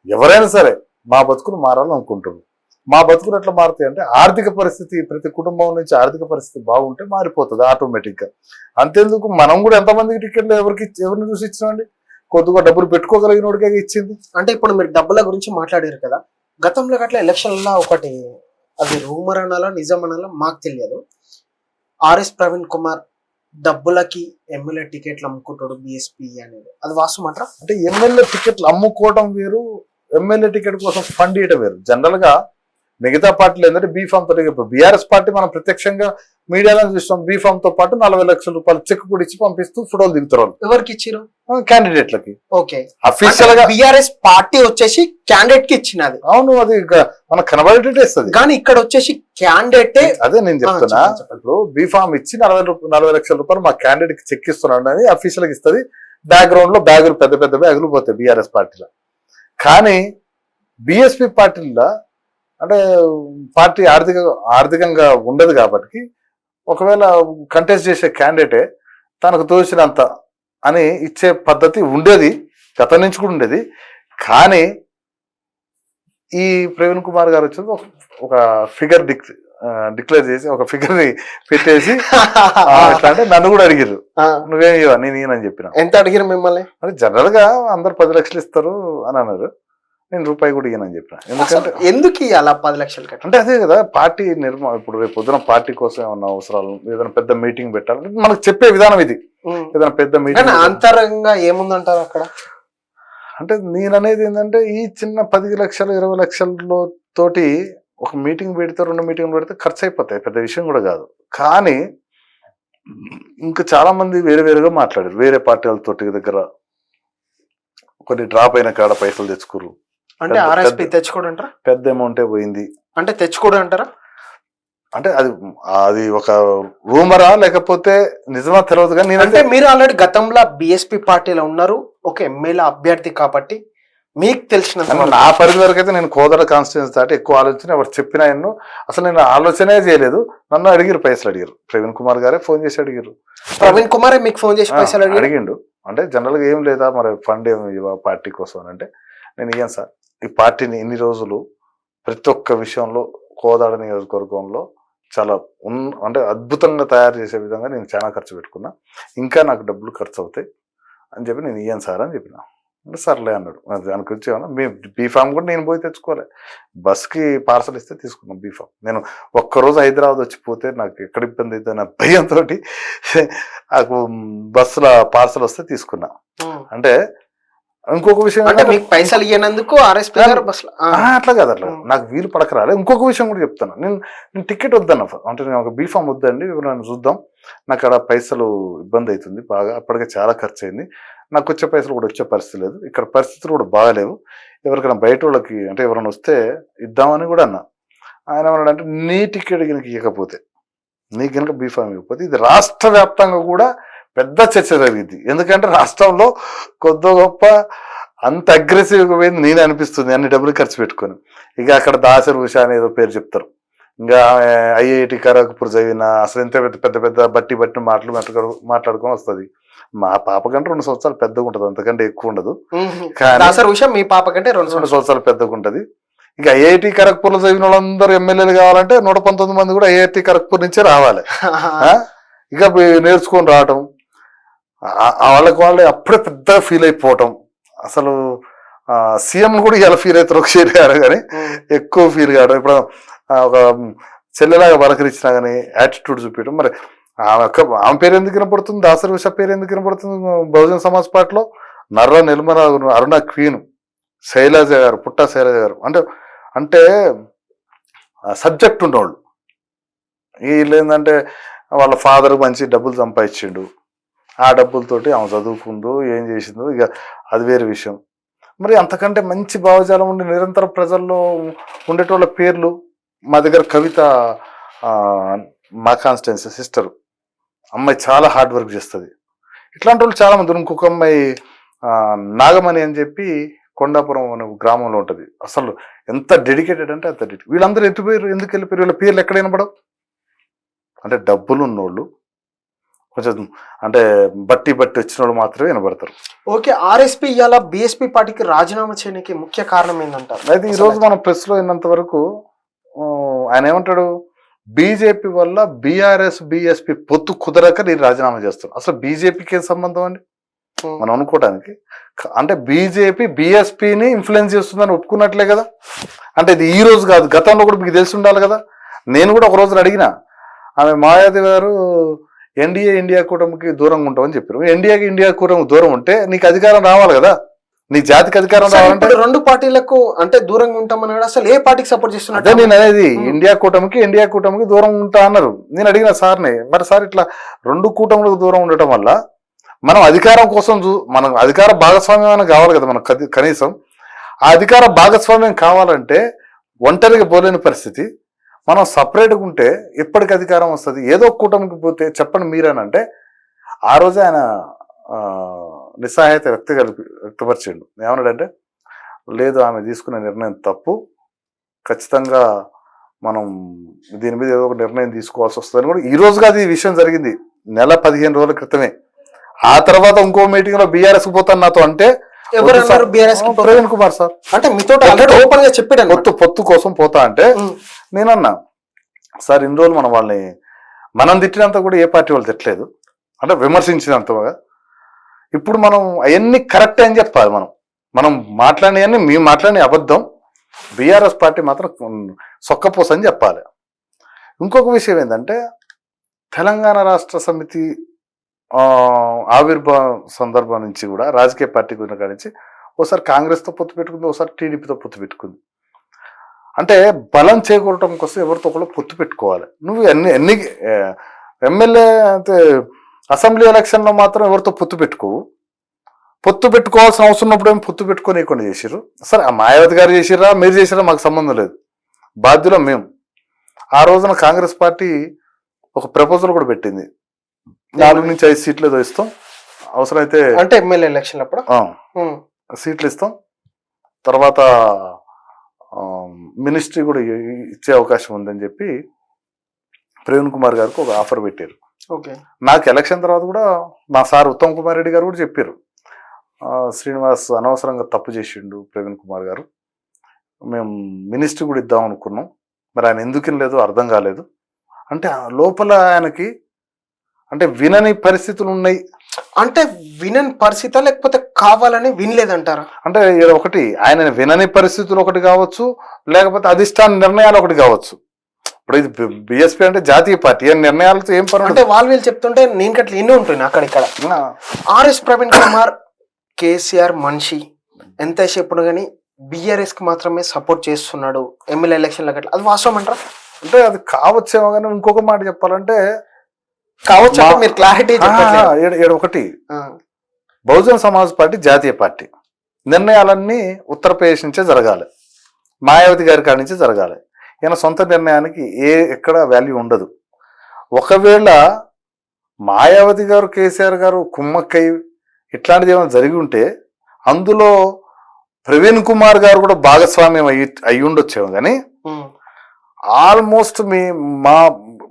S2: ఎవరైనా సరే మా బతుకులు మారాలని అనుకుంటున్నారు. మా బతుకులు ఎట్లా మారుతాయి అంటే ఆర్థిక పరిస్థితి, ప్రతి కుటుంబం నుంచి ఆర్థిక పరిస్థితి బాగుంటే మారిపోతుంది ఆటోమేటిక్ గా. అంతేందుకు మనం కూడా ఎంతమందికి టికెట్లు ఎవరిని చూసి ఇచ్చినామండి? కొద్దిగా డబ్బులు పెట్టుకోగలిగిన వాడికే ఇచ్చింది.
S1: అంటే ఇప్పుడు మీరు డబ్బుల గురించి మాట్లాడారు కదా, గతంలో గట్ల ఎలక్షన్లో ఒకటి అది రూమర్ అనాలా నిజం అనాలా మాకు తెలియదు, ఆర్ఎస్ ప్రవీణ్ కుమార్ డబ్బులకి ఎమ్మెల్యే టికెట్లు అమ్ముకుంటాడు బిఎస్పి అనేది, అది వాస్తవం అంటారా?
S2: అంటే ఎమ్మెల్యే టికెట్లు అమ్ముకోవడం వేరు, ఎమ్మెల్యే టికెట్ కోసం ఫండ్ ఇవ్వడం వేరు. జనరల్ గా మిగతా పార్టీలు ఏంటంటే బీఫామ్ తో, ఇప్పుడు బీఆర్ఎస్ పార్టీ మనం ప్రత్యక్షంగా మీడియాలో చూస్తాం, బీఫామ్ తో పాటు 40 లక్షల రూపాయలు చెక్ కూడా ఇచ్చి పంపిస్తూ ఫోటోలు దిగుతారు.
S1: ఎవరికి ఇచ్చారు?
S2: క్యాండిడేట్లకి.
S1: ఓకే,
S2: అఫీషియల్ గా
S1: బిఆర్ఎస్ పార్టీ వచ్చేసి క్యాండిడేట్ కి ఇచ్చినది.
S2: అవును, అది మనకు కనబడేటట్టు ఇస్తుంది.
S1: కానీ ఇక్కడ వచ్చేసి క్యాండిడేటే.
S2: అదే నేను చెప్తున్నా, ఇప్పుడు బీఫామ్ ఇచ్చి 40 లక్షల రూపాయలు మా క్యాండిడేట్ కి చెక్ ఇస్తున్నాడు అని అఫీషియల్ గా ఇస్తుంది. బ్యాక్గ్రౌండ్ లో బ్యాగులు పెద్ద పెద్ద బ్యాగులు పోతాయి బీఆర్ఎస్ పార్టీలో. కానీ బిఎస్పి పార్టీలో అంటే పార్టీ ఆర్థికంగా ఉండదు కాబట్టి ఒకవేళ కంటెస్ట్ చేసే క్యాండిడేటే తనకు తోచినంత అని ఇచ్చే పద్ధతి ఉండేది, గతం నుంచి కూడా ఉండేది. కానీ ఈ ప్రవీణ్ కుమార్ గారు వచ్చేది ఒక ఫిగర్ డిక్లేర్ చేసి ఒక ఫిగర్ ని పెట్టేసి ఎట్లా అంటే నన్ను కూడా అడిగారు, నువ్వేం ఇవ్వ నేను ఈయనని చెప్పిన.
S1: ఎంత అడిగారు మిమ్మల్ని?
S2: అంటే జనరల్ గా అందరు 10 లక్షలు ఇస్తారు అని అన్నారు, నేను రూపాయి కూడా ఇయ్యనని చెప్పిన. ఎందుకంటే
S1: ఎందుకు అలా 10 లక్షలు కట్ట
S2: అంటే అదే కదా పార్టీ ఇప్పుడు రేపు పొద్దున పార్టీ కోసం ఏమన్నా అవసరాలు, ఏదైనా పెద్ద మీటింగ్ పెట్టాలి మనకు చెప్పే విధానం ఇది. ఏదైనా పెద్ద మీటింగ్
S1: అంతరంగా ఏముందంటారు అక్కడ?
S2: అంటే నేను అనేది ఏంటంటే ఈ చిన్న 10 లక్షలు 20 లక్షల తోటి ఒక మీటింగ్ పెడితే 2 మీటింగ్లు పెడితే ఖర్చు అయిపోతాయి, పెద్ద విషయం కూడా కాదు. కానీ ఇంకా చాలా మంది వేరుగా మాట్లాడారు, వేరే పార్టీలతోటి దగ్గర కొన్ని డ్రాప్ అయిన కాడ పైసలు తెచ్చుకోరు.
S1: అంటే ఆర్ఎస్పీ తెచ్చుకోడు అంటారా?
S2: పెద్ద అమౌంటే పోయింది
S1: అంటే తెచ్చుకోడు అంటారా?
S2: అంటే అది ఒక రూమరా లేకపోతే నిజమా తెలియదు. కానీ
S1: అంటే మీరు ఆల్రెడీ గతంలో బిఎస్పీ పార్టీలో ఉన్నారు, ఒక ఎమ్మెల్యే అభ్యర్థి కాబట్టి మీకు తెలిసిన
S2: నా పరిధి వరకు అయితే నేను కోదడ కాన్స్టిట్యూన్సీ దాటి ఎక్కువ ఆలోచన ఎవరు చెప్పినా అసలు నేను ఆలోచనే చేయలేదు. నన్ను అడిగారు, పైసలు అడిగారు. ప్రవీణ్ కుమార్ గారే ఫోన్ చేసి అడిగారు.
S1: ప్రవీణ్ కుమారే మీకు ఫోన్ చేసి పైసలు
S2: అడిగిండు. అంటే జనరల్ గా ఏం లేదా మరి ఫండ్ ఏమి ఇవ్వ పార్టీ కోసం అని అంటే నేను ఇయ్యాను సార్, ఈ పార్టీని ఇన్ని రోజులు ప్రతి ఒక్క విషయంలో కోదాడ నియోజకవర్గంలో చాలా అంటే అద్భుతంగా తయారు చేసే విధంగా నేను చాలా ఖర్చు పెట్టుకున్నా, ఇంకా నాకు డబ్బులు ఖర్చు అవుతాయి అని చెప్పి నేను ఇయ్యాను సార్ అని చెప్పిన. అంటే సర్లే అన్నాడు. దాని గురించి ఏమన్నా బీఫామ్ కూడా నేను పోయి తెచ్చుకోలే, బస్కి పార్సల్ ఇస్తే తీసుకున్నాం బీఫామ్. నేను ఒక్కరోజు హైదరాబాద్ వచ్చిపోతే నాకు ఎక్కడ ఇబ్బంది అవుతుంది నా భయంతో నాకు బస్సులో పార్సల్ వస్తే తీసుకున్నా. అంటే ఇంకొక విషయం
S1: అంటే మీకు పైసలు ఇవ్వనందుకు ఆర్ఎస్పీ గారు బస్
S2: అట్లా కాదు, అట్లా నాకు వీలు పడక రాలే. ఇంకొక విషయం కూడా చెప్తాను, నేను టికెట్ వద్దన్న, అంటే నేను ఒక బీఫామ్ వద్దండి, నన్ను చూద్దాం, నాకు అక్కడ పైసలు ఇబ్బంది అవుతుంది బాగా, అప్పటికే చాలా ఖర్చు అయింది, నాకు వచ్చే పైసలు కూడా వచ్చే పరిస్థితి లేదు, ఇక్కడ పరిస్థితులు కూడా బాగాలేవు, ఎవరికైనా బయట వాళ్ళకి అంటే ఎవరైనా వస్తే ఇద్దామని కూడా అన్నా. ఆయన ఏమన్నాడంటే నీ టికెట్ కనుక ఇవ్వకపోతే, నీ కనుక బీఫామ్ ఇవ్వకపోతే ఇది రాష్ట్ర వ్యాప్తంగా కూడా పెద్ద చర్చ జరిగింది, ఎందుకంటే రాష్ట్రంలో కొద్ది గొప్ప అంత అగ్రెసివ్గా పోయింది నేనే అనిపిస్తుంది, అన్ని డబ్బులు ఖర్చు పెట్టుకొని. ఇక అక్కడ దాసరి ఉష అని ఏదో పేరు చెప్తారు, ఇంకా ఐఐటి ఖరగ్పూర్ చదివిన, అసలు ఎంత పెద్ద పెద్ద బట్టి మాట్లాడుకొని వస్తుంది. మా పాప కంటే 2 సంవత్సరాలు పెద్దగా ఉంటుంది, అంతకంటే ఎక్కువ ఉండదు.
S1: దాసరి ఉష మీ పాప కంటే 2
S2: సంవత్సరాలు పెద్దగా ఉంటుంది. ఇక ఐఐటి ఖరగ్పూర్ లో చదివిన వాళ్ళందరూ ఎమ్మెల్యేలు కావాలంటే 119 మంది కూడా ఐఐటి ఖరగ్పూర్ నుంచే రావాలి. ఇక నేర్చుకొని రావటం, వాళ్ళకి వాళ్ళే అప్పుడే పెద్దగా ఫీల్ అయిపోవటం, అసలు సీఎం కూడా ఇలా ఫీల్ అవుతారు ఒక షేర్ గారు, కానీ ఎక్కువ ఫీల్ కావడం. ఇప్పుడు ఒక చెల్లెలాగా పలకరించినా కానీ యాటిట్యూడ్ చూపించడం. మరి ఆమె పేరు ఎందుకు వినపడుతుంది, దాసరి ఉష పేరు ఎందుకు వినపడుతుంది బహుజన్ సమాజ్ పార్టీలో? నర్ర నిర్మల, అరుణ క్వీన్, శైలజ గారు, పుట్ట శైలజ గారు, అంటే సబ్జెక్ట్ ఉన్నవాళ్ళు. వీళ్ళు ఏంటంటే వాళ్ళ ఫాదర్ మంచి డబ్బులు సంపాదించిండు, ఆ డబ్బులతోటి ఆమె చదువుకుందో ఏం చేసిందో ఇక అది వేరే విషయం. మరి అంతకంటే మంచి భావజాలం ఉండి నిరంతరం ప్రజల్లో ఉండేటోళ్ళ పేర్లు, మా దగ్గర కవిత, మా కాన్స్టిట్యున్సీ సిస్టర్ అమ్మాయి చాలా హార్డ్ వర్క్ చేస్తుంది, ఇట్లాంటి వాళ్ళు చాలా మంది. ఇంకొక అమ్మాయి నాగమణి అని చెప్పి కొండాపురం అనే గ్రామంలో ఉంటుంది, అసలు ఎంత డెడికేటెడ్ అంటే అంత డెడికేటెడ్. వీళ్ళందరూ ఎందుకు వెళ్ళిపోయారు, వీళ్ళ పేర్లు ఎక్కడ వినపడవు? అంటే డబ్బులు ఉన్నోళ్ళు, కొంచెం అంటే బట్టి వచ్చిన వాళ్ళు మాత్రమే వినబడతారు.
S1: ఓకే, ఆర్ఎస్పీ ఇవాళ బీఎస్పీ పార్టీకి రాజీనామా చేయడానికి ముఖ్య కారణం ఏంటంటారు?
S2: అయితే ఈరోజు మనం ప్రెస్ లో విన్నంత వరకు ఆయన ఏమంటాడు, బీజేపీ వల్ల బీఆర్ఎస్ బీఎస్పీ పొత్తు కుదరక నేను రాజీనామా చేస్తాను. అసలు బీజేపీకి ఏం సంబంధం అండి మనం అనుకోవడానికి? అంటే బీజేపీ బీఎస్పీని ఇన్ఫ్లుయెన్స్ చేస్తుందని ఒప్పుకున్నట్లే కదా. అంటే ఇది ఈ రోజు కాదు, గతంలో కూడా మీకు తెలిసి ఉండాలి కదా. నేను కూడా ఒక రోజున అడిగిన, ఆమె మాయావతి గారు ఇండియా కూటమికి దూరంగా ఉంటామని చెప్పారు. ఇండియా కూటమికి దూరం ఉంటే నీకు అధికారం రావాలి కదా, నీ జాతికి అధికారం రావాలంటే
S1: 2 పార్టీలకు అంటే దూరంగా ఉంటామన్నాడు. అసలు ఏ పార్టీకి సపోర్ట్ చేస్తున్నా?
S2: అదే నేను అనేది, ఇండియా కూటమికి దూరం ఉంటా అన్నారు. నేను అడిగిన సార్ని, మరి సార్ ఇట్లా 2 కూటములకు దూరం ఉండటం వల్ల మనం అధికారం కోసం మనకు అధికార భాగస్వామ్యం కావాలి కదా మనకు, కనీసం ఆ అధికార భాగస్వామ్యం కావాలంటే ఒంటరిగా పోలేని పరిస్థితి. మనం సపరేట్గా ఉంటే ఎప్పటికి అధికారం వస్తుంది? ఏదో కూటమికి పోతే చెప్పండి మీరేనంటే ఆ రోజే ఆయన నిస్సహాయత వ్యక్తపరిచిండు. ఏమన్నాడంటే, లేదు ఆమె తీసుకునే నిర్ణయం తప్పు, ఖచ్చితంగా మనం దీని మీద ఏదో ఒక నిర్ణయం తీసుకోవాల్సి వస్తుందని కూడా ఈ రోజుగా అది విషయం జరిగింది, నెల 15 రోజుల క్రితమే. ఆ తర్వాత ఇంకో మీటింగ్ లో బీఆర్ఎస్ పోతాను నాతో అంటే, ప్రవీణ్ కుమార్ సార్
S1: అంటే మీతో ఓపెన్ గా చెప్పాడు
S2: పొత్తు కోసం పోతా అంటే, నేనన్నా సార్ ఇన్ని రోజులు మనం తిట్టినంత కూడా ఏ పార్టీ వాళ్ళు తిట్టలేదు, అంటే విమర్శించినంతగా. ఇప్పుడు మనం అవన్నీ కరెక్ట్ అని చెప్పాలి. మనం మాట్లాడినవన్నీ మేము మాట్లాడిన అబద్ధం, బీఆర్ఎస్ పార్టీ మాత్రం సొక్కపోస అని చెప్పాలి. ఇంకొక విషయం ఏంటంటే, తెలంగాణ రాష్ట్ర సమితి ఆవిర్భావం సందర్భం నుంచి కూడా రాజకీయ పార్టీ కాడి నుంచి ఒకసారి కాంగ్రెస్తో పొత్తు పెట్టుకుంది, ఒకసారి టీడీపీతో పొత్తు పెట్టుకుంది. అంటే బలం చేకూరటం కోసం ఎవరితో కూడా పొత్తు పెట్టుకోవాలి. నువ్వు ఎన్ని ఎమ్మెల్యే అంటే అసెంబ్లీ ఎలక్షన్లో మాత్రం ఎవరితో పొత్తు పెట్టుకోవు, పొత్తు పెట్టుకోవాల్సిన అవసరం ఉన్నప్పుడు ఏమి పొత్తు పెట్టుకోనికుండా చేసిర్రు. సరే ఆ మాయావతి గారు చేసిర్రా మీరు చేసిరా మాకు సంబంధం లేదు, బాధ్యులం మేము. ఆ రోజున కాంగ్రెస్ పార్టీ ఒక ప్రపోజల్ కూడా పెట్టింది, 4 నుంచి 5 సీట్లు ఏదో ఇస్తాం, అవసరమైతే
S1: అంటే ఎమ్మెల్యే ఎలక్షన్ అప్పుడు
S2: సీట్లు ఇస్తాం, తర్వాత మినిస్ట్రీ కూడా ఇచ్చే అవకాశం ఉందని చెప్పి ప్రవీణ్ కుమార్ గారికి ఒక ఆఫర్ పెట్టారు. నాకు ఎలక్షన్ తర్వాత కూడా మా సార్ ఉత్తమ్ కుమార్ రెడ్డి గారు కూడా చెప్పారు, శ్రీనివాస్ అనవసరంగా తప్పు చేసిండు ప్రవీణ్ కుమార్ గారు, మేము మినిస్ట్రీ కూడా ఇద్దాం అనుకున్నాం, మరి ఆయన ఎందుకు లేదో అర్థం కాలేదు అంటే. లోపల ఆయనకి అంటే వినని పరిస్థితులు ఉన్నాయి.
S1: అంటే వినని పరిస్థితి లేకపోతే కావాలని వినలేదంటారా?
S2: అంటే ఒకటి ఆయన వినని పరిస్థితులు ఒకటి కావచ్చు, లేకపోతే అధిష్టాన నిర్ణయాలు ఒకటి కావచ్చు. ఇప్పుడు ఇది బీఎస్పీ అంటే జాతీయ పార్టీ, ఏ నిర్ణయాలతో ఏం పని
S1: అంటే వీళ్ళు చెప్తుంటే నేను అట్లా ఎన్ని ఉంటున్నాయి అక్కడిక్కడ. ఆర్ఎస్ ప్రవీణ్ కుమార్ కేసీఆర్ మనిషి ఎంత చెప్పినా కానీ బీఆర్ఎస్ కి మాత్రమే సపోర్ట్ చేస్తున్నాడు ఎమ్మెల్యే ఎలక్షన్లకు అట్లా, అది వాస్తవం అంటారా?
S2: అంటే అది కావచ్చేమో, కానీ ఇంకొక మాట చెప్పాలంటే
S1: కావచ్చు అంటే మీరు క్లారిటీ
S2: ఒకటి, బహుజన్ సమాజ్ పార్టీ జాతీయ పార్టీ, నిర్ణయాలన్నీ ఉత్తరప్రదేశ్ నుంచే జరగాలి, మాయావతి గారి కాడి నుంచే జరగాలి. ఈయన సొంత నిర్ణయానికి ఎక్కడ వాల్యూ ఉండదు. ఒకవేళ మాయావతి గారు కేసీఆర్ గారు కుమ్మక్కై ఇట్లాంటిది ఏమైనా జరిగి ఉంటే అందులో ప్రవీణ్ కుమార్ గారు కూడా భాగస్వామ్యం అయి ఉండొచ్చేమో, కానీ ఆల్మోస్ట్ మా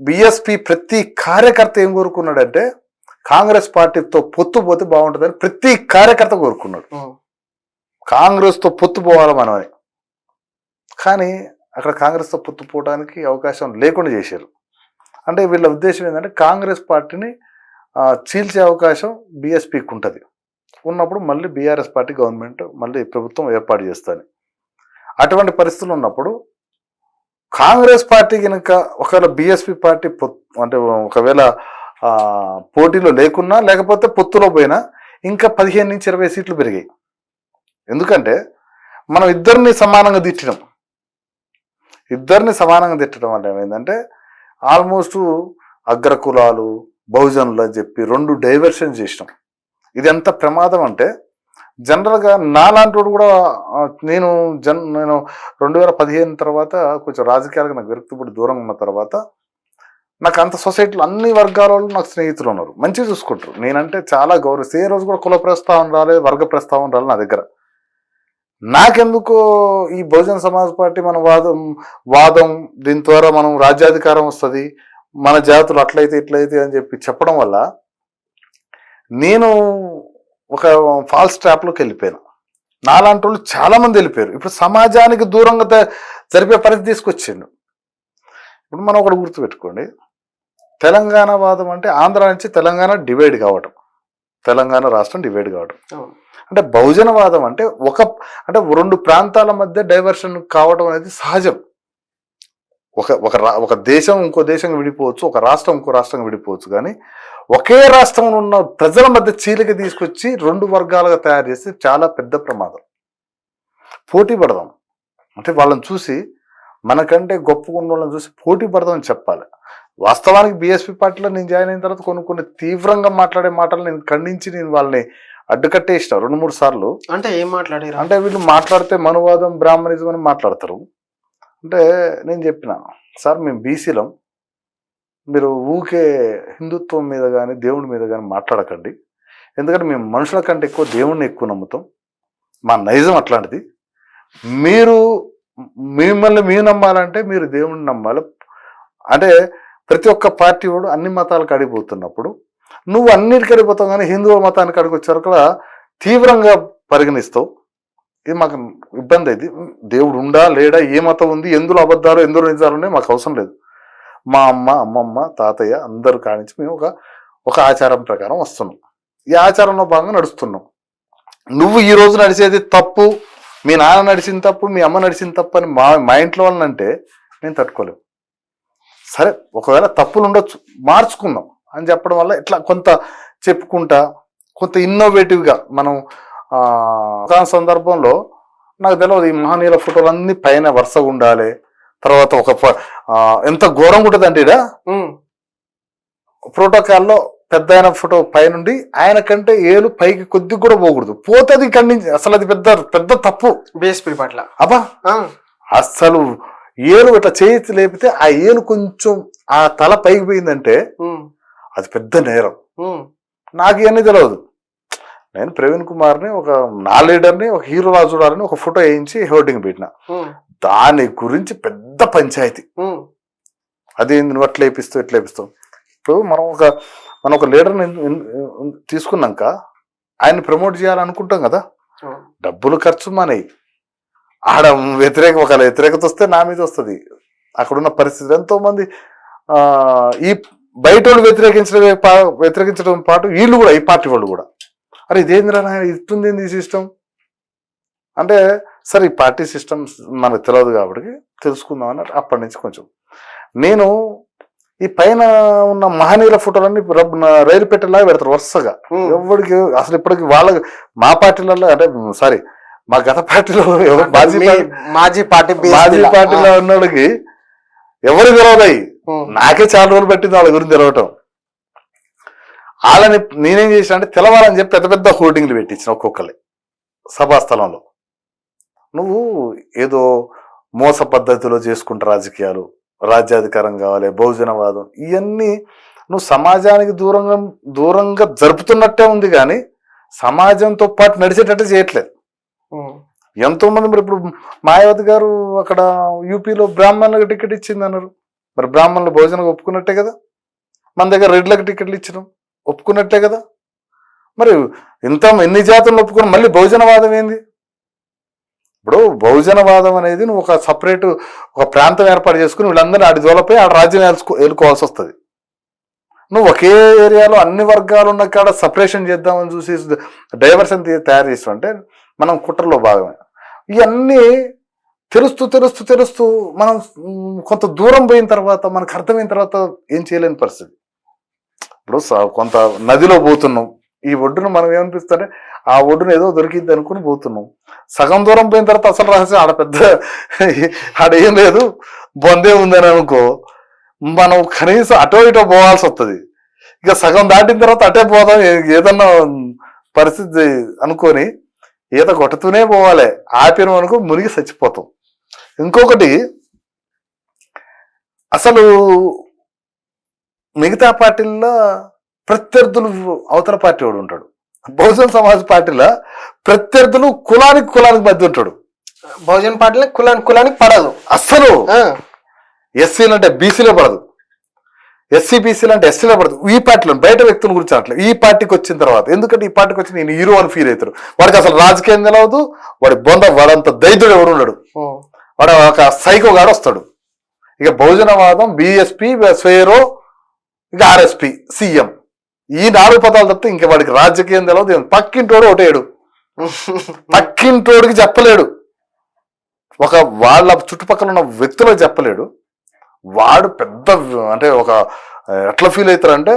S2: బిఎస్పి ప్రతి కార్యకర్త ఏం కోరుకున్నాడంటే కాంగ్రెస్ పార్టీతో పొత్తు పోతే బాగుంటుందని ప్రతి కార్యకర్త కోరుకున్నాడు. కాంగ్రెస్తో పొత్తు పోవాలి మనమని. కానీ అక్కడ కాంగ్రెస్తో పొత్తు పోవడానికి అవకాశం లేకుండా చేశారు. అంటే వీళ్ళ ఉద్దేశం ఏంటంటే కాంగ్రెస్ పార్టీని చీల్చే అవకాశం బిఎస్పికి ఉంటుంది. ఉన్నప్పుడు మళ్ళీ బీఆర్ఎస్ పార్టీ గవర్నమెంట్ మళ్ళీ ప్రభుత్వం ఏర్పాటు చేస్తుంది. అటువంటి పరిస్థితులు ఉన్నప్పుడు కాంగ్రెస్ పార్టీ కనుక ఒకవేళ బిఎస్పి పార్టీ అంటే ఒకవేళ పోటీలో లేకున్నా లేకపోతే పొత్తులో పోయినా ఇంకా 15 నుంచి 20 సీట్లు పెరిగాయి. ఎందుకంటే మనం ఇద్దరిని సమానంగా తిట్టడం వల్ల ఏమైందంటే ఆల్మోస్ట్ అగ్రకులాలు బహుజనులు అని చెప్పి 2 డైవర్షన్ చేసినాం. ఇది ఎంత ప్రమాదం అంటే జనరల్గా నాలాంటి వాడు కూడా నేను 2015 తర్వాత కొంచెం రాజకీయాలకు నాకు విరక్తిపడి దూరంగా ఉన్న తర్వాత నాకు అంత సొసైటీలో అన్ని వర్గాల వాళ్ళు నాకు స్నేహితులు ఉన్నారు, మంచిగా చూసుకుంటారు. నేనంటే చాలా గౌరవిస్తే ఏ రోజు కూడా కుల ప్రస్తావన రాలేదు, వర్గ ప్రస్తావన రాలేదు నా దగ్గర. నాకెందుకో ఈ బహుజన్ సమాజ్ పార్టీ మన వాదం దీని ద్వారా మనం రాజ్యాధికారం వస్తుంది, మన జాతులు అట్లయితే ఇట్లయితే అని చెప్పి చెప్పడం వల్ల నేను ఒక ఫాల్స్ ట్రాప్లోకి వెళ్ళిపోయాను. నాలాంటి వాళ్ళు చాలా మంది వెళ్ళిపోయారు. ఇప్పుడు సమాజానికి దూరంగా జరిపే పరిస్థితి తీసుకొచ్చిండు. ఇప్పుడు మనం ఒకటి గుర్తుపెట్టుకోండి, తెలంగాణ వాదం అంటే ఆంధ్ర నుంచి తెలంగాణ డివైడ్ కావటం, తెలంగాణ రాష్ట్రం డివైడ్ కావడం. అంటే బహుజనవాదం అంటే అంటే 2 ప్రాంతాల మధ్య డైవర్షన్ కావడం అనేది సహజం. ఒక దేశం ఇంకో దేశంగా విడిపోవచ్చు, ఒక రాష్ట్రం ఇంకో రాష్ట్రంగా విడిపోవచ్చు, కానీ ఒకే రాష్ట్రంలో ఉన్న ప్రజల మధ్య చీలిక తీసుకొచ్చి 2 వర్గాలుగా తయారు చేస్తే చాలా పెద్ద ప్రమాదం. పోటీ పడదాం అంటే వాళ్ళని చూసి మనకంటే గొప్పగా ఉన్న వాళ్ళని చూసి పోటీ పడదామని చెప్పాలి. వాస్తవానికి బీఎస్పీ పార్టీలో నేను జాయిన్ అయిన తర్వాత కొన్ని తీవ్రంగా మాట్లాడే మాటలు నేను ఖండించి నేను వాళ్ళని అడ్డుకట్టేసిన 2-3 సార్లు.
S1: అంటే ఏం మాట్లాడారు
S2: అంటే వీళ్ళు మాట్లాడితే మనువాదం బ్రాహ్మణిజం అని మాట్లాడతారు. అంటే నేను చెప్పిన, సార్ మేము బీసీలం, మీరు ఊకే హిందుత్వం మీద కానీ దేవుడి మీద కానీ మాట్లాడకండి. ఎందుకంటే మేము మనుషుల కంటే ఎక్కువ దేవుడిని ఎక్కువ నమ్ముతాం, మా నైజం అట్లాంటిది. మిమ్మల్ని మీరు నమ్మాలంటే మీరు దేవుడిని నమ్మాలి. అంటే ప్రతి ఒక్క పార్టీ వాడు అన్ని మతాలకు అడిగిపోతున్నప్పుడు నువ్వు అన్నిటికీ అడిగిపోతావు, కానీ హిందూ మతానికి అడిగొచ్చారు కూడా తీవ్రంగా పరిగణిస్తావు. ఇది మాకు ఇబ్బంది అయింది. దేవుడు ఉండా లేడా, ఏ మతం ఉంది, ఎందులో అబద్ధాలు ఎందులో నిజాలు ఉన్నాయి మాకు అవసరం లేదు. మా అమ్మమ్మ తాతయ్య అందరూ కానించి మేము ఒక ఆచారం ప్రకారం వస్తున్నాం, ఈ ఆచారంలో భాగంగా నడుస్తున్నాం. నువ్వు ఈ రోజు నడిచేది తప్పు, మీ నాన్న నడిచింది తప్పు, మీ అమ్మ నడిచింది తప్పు అని మా ఇంట్లో వాళ్ళనంటే నేను తట్టుకోలేము. సరే ఒకవేళ తప్పులు ఉండొచ్చు, మార్చుకుందాం అని చెప్పడం వల్ల ఇట్లా కొంత చెప్పుకుంటా కొంత ఇన్నోవేటివ్గా మనం ఒక సందర్భంలో నాకు తెలియదు ఈ మహనీయుల ఫోటోలు అన్ని పైన వరుసగా ఉండాలి. తర్వాత ఎంత ఘోరంగా ఉంటుంది అంటే ప్రోటోకాల్లో పెద్ద ఆయన ఫోటో పైనుండి ఆయన కంటే ఏలు పైకి కొద్ది కూడా పోకూడదు, పోతే అది ఖండించి అసలు అది పెద్ద తప్పు బీఎస్పీ పట్ల. అబ్బా అసలు ఏలు ఇట్లా చేతి లేపితే ఆ ఏలు కొంచెం ఆ తల పైకి పోయిందంటే అది పెద్ద నేరం. నాకు ఇవన్నీ తెలియదు. నేను ప్రవీణ్ కుమార్ని నా లీడర్ని ఒక హీరోలా చూడాలని ఒక ఫోటో వేయించి హోర్డింగ్ పెట్టిన. దాని గురించి పెద్ద పంచాయతీ. అది నువ్వు అట్లా వేపిస్తావు ఇట్లా వేపిస్తావు. ఇప్పుడు మనం ఒక లీడర్ని తీసుకున్నాక ఆయన్ని ప్రమోట్ చేయాలనుకుంటాం కదా, డబ్బులు ఖర్చు మనయి. ఆడ ఒకవేళ వ్యతిరేకత వస్తే నా మీద వస్తుంది. అక్కడున్న పరిస్థితి ఎంతో మంది ఈ బయట వాళ్ళు వ్యతిరేకించడం పాటు వీళ్ళు కూడా ఈ పార్టీ వాళ్ళు కూడా అరే ఇదేంద్రా ఇస్తుంది ఈ సిస్టమ్ అంటే సరే ఈ పార్టీ సిస్టమ్ మనకు తెలియదు కాబట్టి తెలుసుకుందాం అన్నట్టు అప్పటి నుంచి కొంచెం నేను ఈ పైన ఉన్న మహనీయుల ఫోటోలన్నీ రైలు పెట్టేలాగా పెడతారు వరుసగా. ఎవరికి అసలు ఇప్పటికి మా పార్టీలలో అంటే మా గత పార్టీలో ఎవరు మాజీ
S1: మాజీ పార్టీ
S2: పార్టీలో ఉన్నోడికి ఎవరు తెలవదాయి. నాకే చాలా రోజులు పట్టింది వాళ్ళ గురించి తెలవటం. వాళ్ళని నేనేం చేసిన అంటే తెలవాలని చెప్పి పెద్ద పెద్ద హోర్డింగ్లు పెట్టించిన ఒక్కొక్కరి సభాస్థలంలో. నువ్వు ఏదో మోస పద్ధతిలో చేసుకుంటా రాజకీయాలు, రాజ్యాధికారం కావాలి, బహుజనవాదం, ఇవన్నీ నువ్వు సమాజానికి దూరంగా జరుపుతున్నట్టే ఉంది కానీ సమాజంతో పాటు నడిచేటట్టు చేయట్లేదు. ఎంతో మంది మరి ఇప్పుడు మాయావతి గారు అక్కడ యూపీలో బ్రాహ్మణులకు టికెట్ ఇచ్చింది అన్నారు. మరి బ్రాహ్మణులు భోజనం ఒప్పుకున్నట్టే కదా. మన దగ్గర రెడ్లకు టికెట్లు ఇచ్చినాం, ఒప్పుకున్నట్టే కదా. మరి ఎన్ని జాతులను ఒప్పుకుని మళ్ళీ బహుజనవాదం ఏంది? ఇప్పుడు బహుజనవాదం అనేది నువ్వు ఒక సపరేట్ ఒక ప్రాంతం ఏర్పాటు చేసుకుని వీళ్ళందరినీ ఆడి జోలపై ఆడ రాజ్యం ఏలుకోవాల్సి వస్తుంది. నువ్వు ఒకే ఏరియాలో అన్ని వర్గాలు ఉన్న కాడ సపరేషన్ చేద్దామని చూసి డైవర్షన్ తయారు చేస్తాం అంటే మనం కుట్రలో భాగమే. ఇవన్నీ తెలుస్తూ మనం కొంత దూరం పోయిన తర్వాత మనకు అర్థమైన తర్వాత ఏం చేయలేని పరిస్థితి. ఇప్పుడు కొంత నదిలో పోతున్నాం, ఈ ఒడ్డును మనం ఏమనిపిస్తుంటే ఆ ఒడ్డును ఏదో దొరికింది అనుకుని పోతున్నాం. సగం దూరం పోయిన తర్వాత అసలు రహస్యం ఆడ పెద్ద ఆడేం లేదు, బొందే ఉందని అనుకో, మనం కనీసం అటో ఇటో పోవాల్సి వస్తుంది. ఇక సగం దాటిన తర్వాత అటే పోదాం ఏదన్నా పరిస్థితి అనుకొని ఈత కొట్టుతూనే పోవాలి. ఆపినం అనుకో మునిగి చచ్చిపోతాం. ఇంకొకటి, అసలు మిగతా పార్టీల్లో ప్రత్యర్థులు అవతల పార్టీ వాడు ఉంటాడు. బహుజన్ సమాజ్ పార్టీలో ప్రత్యర్థులు కులానికి మధ్య ఉంటాడు.
S1: బహుజన్ పార్టీలో కులానికి పడదు
S2: అస్సలు. ఎస్సీలు అంటే బీసీలో పడదు, ఎస్సీ బీసీలు అంటే ఎస్సీలో పడదు. ఈ పార్టీలో బయట వ్యక్తుల గురించి అట్లా ఈ పార్టీకి వచ్చిన తర్వాత, ఎందుకంటే ఈ పార్టీకి వచ్చి నేను హీరో అని ఫీల్ అవుతాడు. వాడికి అసలు రాజకీయం తెలవదు, వాడంత దైత్యుడు ఎవడు ఉన్నాడు, వాడు ఒక సైకో గాడు వస్తాడు. ఇక బహుజనవాదం, బిఎస్పి, స్వేరో, ఇక ఆర్ఎస్పి, సీఎం, ఈ 4 పదాలు తప్పితే ఇంకా వాడికి రాజకీయం తెలవదు. పక్కింటోడు ఒకటేడు, పక్కింటోడికి చెప్పలేడు, ఒక వాళ్ళ చుట్టుపక్కల ఉన్న వ్యక్తులకు చెప్పలేడు. వాడు పెద్ద అంటే ఒక ఎట్లా ఫీల్ అవుతారంటే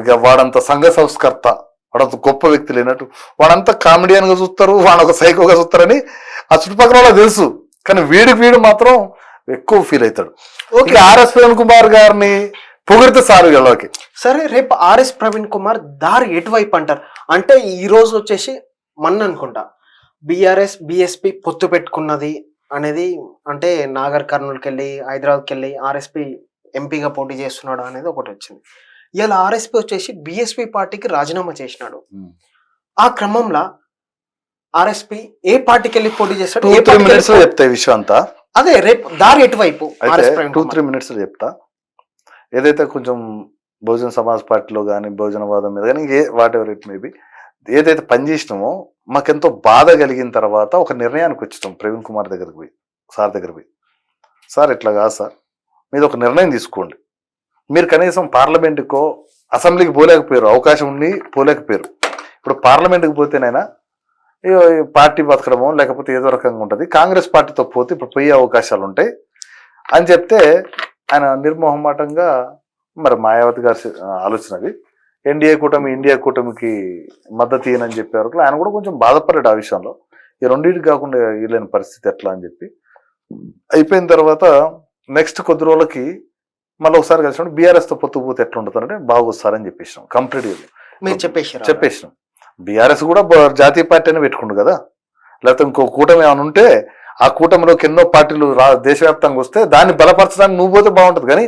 S2: ఇక వాడంత సంఘ సంస్కర్త, వాడంత గొప్ప వ్యక్తి లేనట్టు, వాడంతా కామెడియన్ గా చూస్తారు, వాడొక సైకోగా చూస్తారని ఆ చుట్టుపక్కల వాళ్ళకి తెలుసు. కానీ వీడు మాత్రం ఎక్కువ ఫీల్ అవుతాడు. ఇక ఆర్ఎస్ ప్రవీణ్ కుమార్ గారిని పొగిడితే సారు వీళ్ళకి.
S1: సరే, రేపు ఆర్ఎస్ ప్రవీణ్ కుమార్ దారి ఎటువైపు అంటారు? అంటే ఈ రోజు వచ్చేసి అనుకుంటా బీఆర్ఎస్ బిఎస్పి పొత్తు పెట్టుకున్నది అనేది, అంటే నాగర్ కర్నూలుకి వెళ్ళి హైదరాబాద్కి వెళ్ళి ఆర్ఎస్పి ఎంపీగా పోటీ చేస్తున్నాడు అనేది ఒకటి వచ్చింది. ఇలా ఆర్ఎస్పి వచ్చేసి బిఎస్పి పార్టీకి రాజీనామా చేసినాడు. ఆ క్రమంలో ఆర్ఎస్పి ఏ పార్టీకి వెళ్ళి పోటీ చేస్తాడు?
S2: 2-3 minutes లో చెప్తా ఈ విషయం అంతా.
S1: అదే రేపు దారి ఎటువైపు
S2: 2-3 minutes లో చెప్తా. ఏదైతే కొంచెం బహుజన సమాజ్ పార్టీలో కానీ బహుజనవాదం మీద కానీ వాట్ ఎవర్ ఇట్ మేబీ ఏదైతే పనిచేసినామో మాకెంతో బాధ కలిగిన తర్వాత ఒక నిర్ణయానికి వచ్చాం. ప్రవీణ్ కుమార్ దగ్గరికి పోయి, సార్ దగ్గరికి పోయి, సార్ ఇట్లా కాదు సార్, మీరు ఒక నిర్ణయం తీసుకోండి. మీరు కనీసం పార్లమెంటుకో అసెంబ్లీకి పోలేకపోయారు, అవకాశం ఉండి పోలేకపోయారు. ఇప్పుడు పార్లమెంట్కి పోతేనైనా పార్టీ బతకడమో లేకపోతే ఏదో రకంగా ఉంటుంది. కాంగ్రెస్ పార్టీతో పోతే ఇప్పుడు పోయే అవకాశాలు ఉంటాయి అని చెప్తే ఆయన నిర్మోహమాటంగా, మరి మాయావతి గారి ఆలోచనది ఇండియా కూటమికి మద్దతు ఇయ్యనని చెప్పారు. ఆయన కూడా కొంచెం బాధపడ్డాడు ఆ విషయంలో. ఈ రెండింటికి కాకుండా వీళ్ళని పరిస్థితి ఎట్లా అని చెప్పి అయిపోయిన తర్వాత నెక్స్ట్ కొద్ది రోజులకి మళ్ళీ ఒకసారి కలిసినప్పుడు బీఆర్ఎస్ తో పొత్తు పోతే ఎట్లా ఉంటుంది అంటే బాగొస్తారని చెప్పేసినాం. కంప్లీట్గా చెప్పేసినాం. బీఆర్ఎస్ కూడా జాతీయ పార్టీ అని పెట్టుకుండు కదా, లేకపోతే ఇంకో కూటమి ఏమైనా ఉంటే ఆ కూటమిలోకి ఎన్నో పార్టీలు దేశవ్యాప్తంగా వస్తే దాన్ని బలపరచడానికి నువ్వు పోతే బాగుంటుంది. కానీ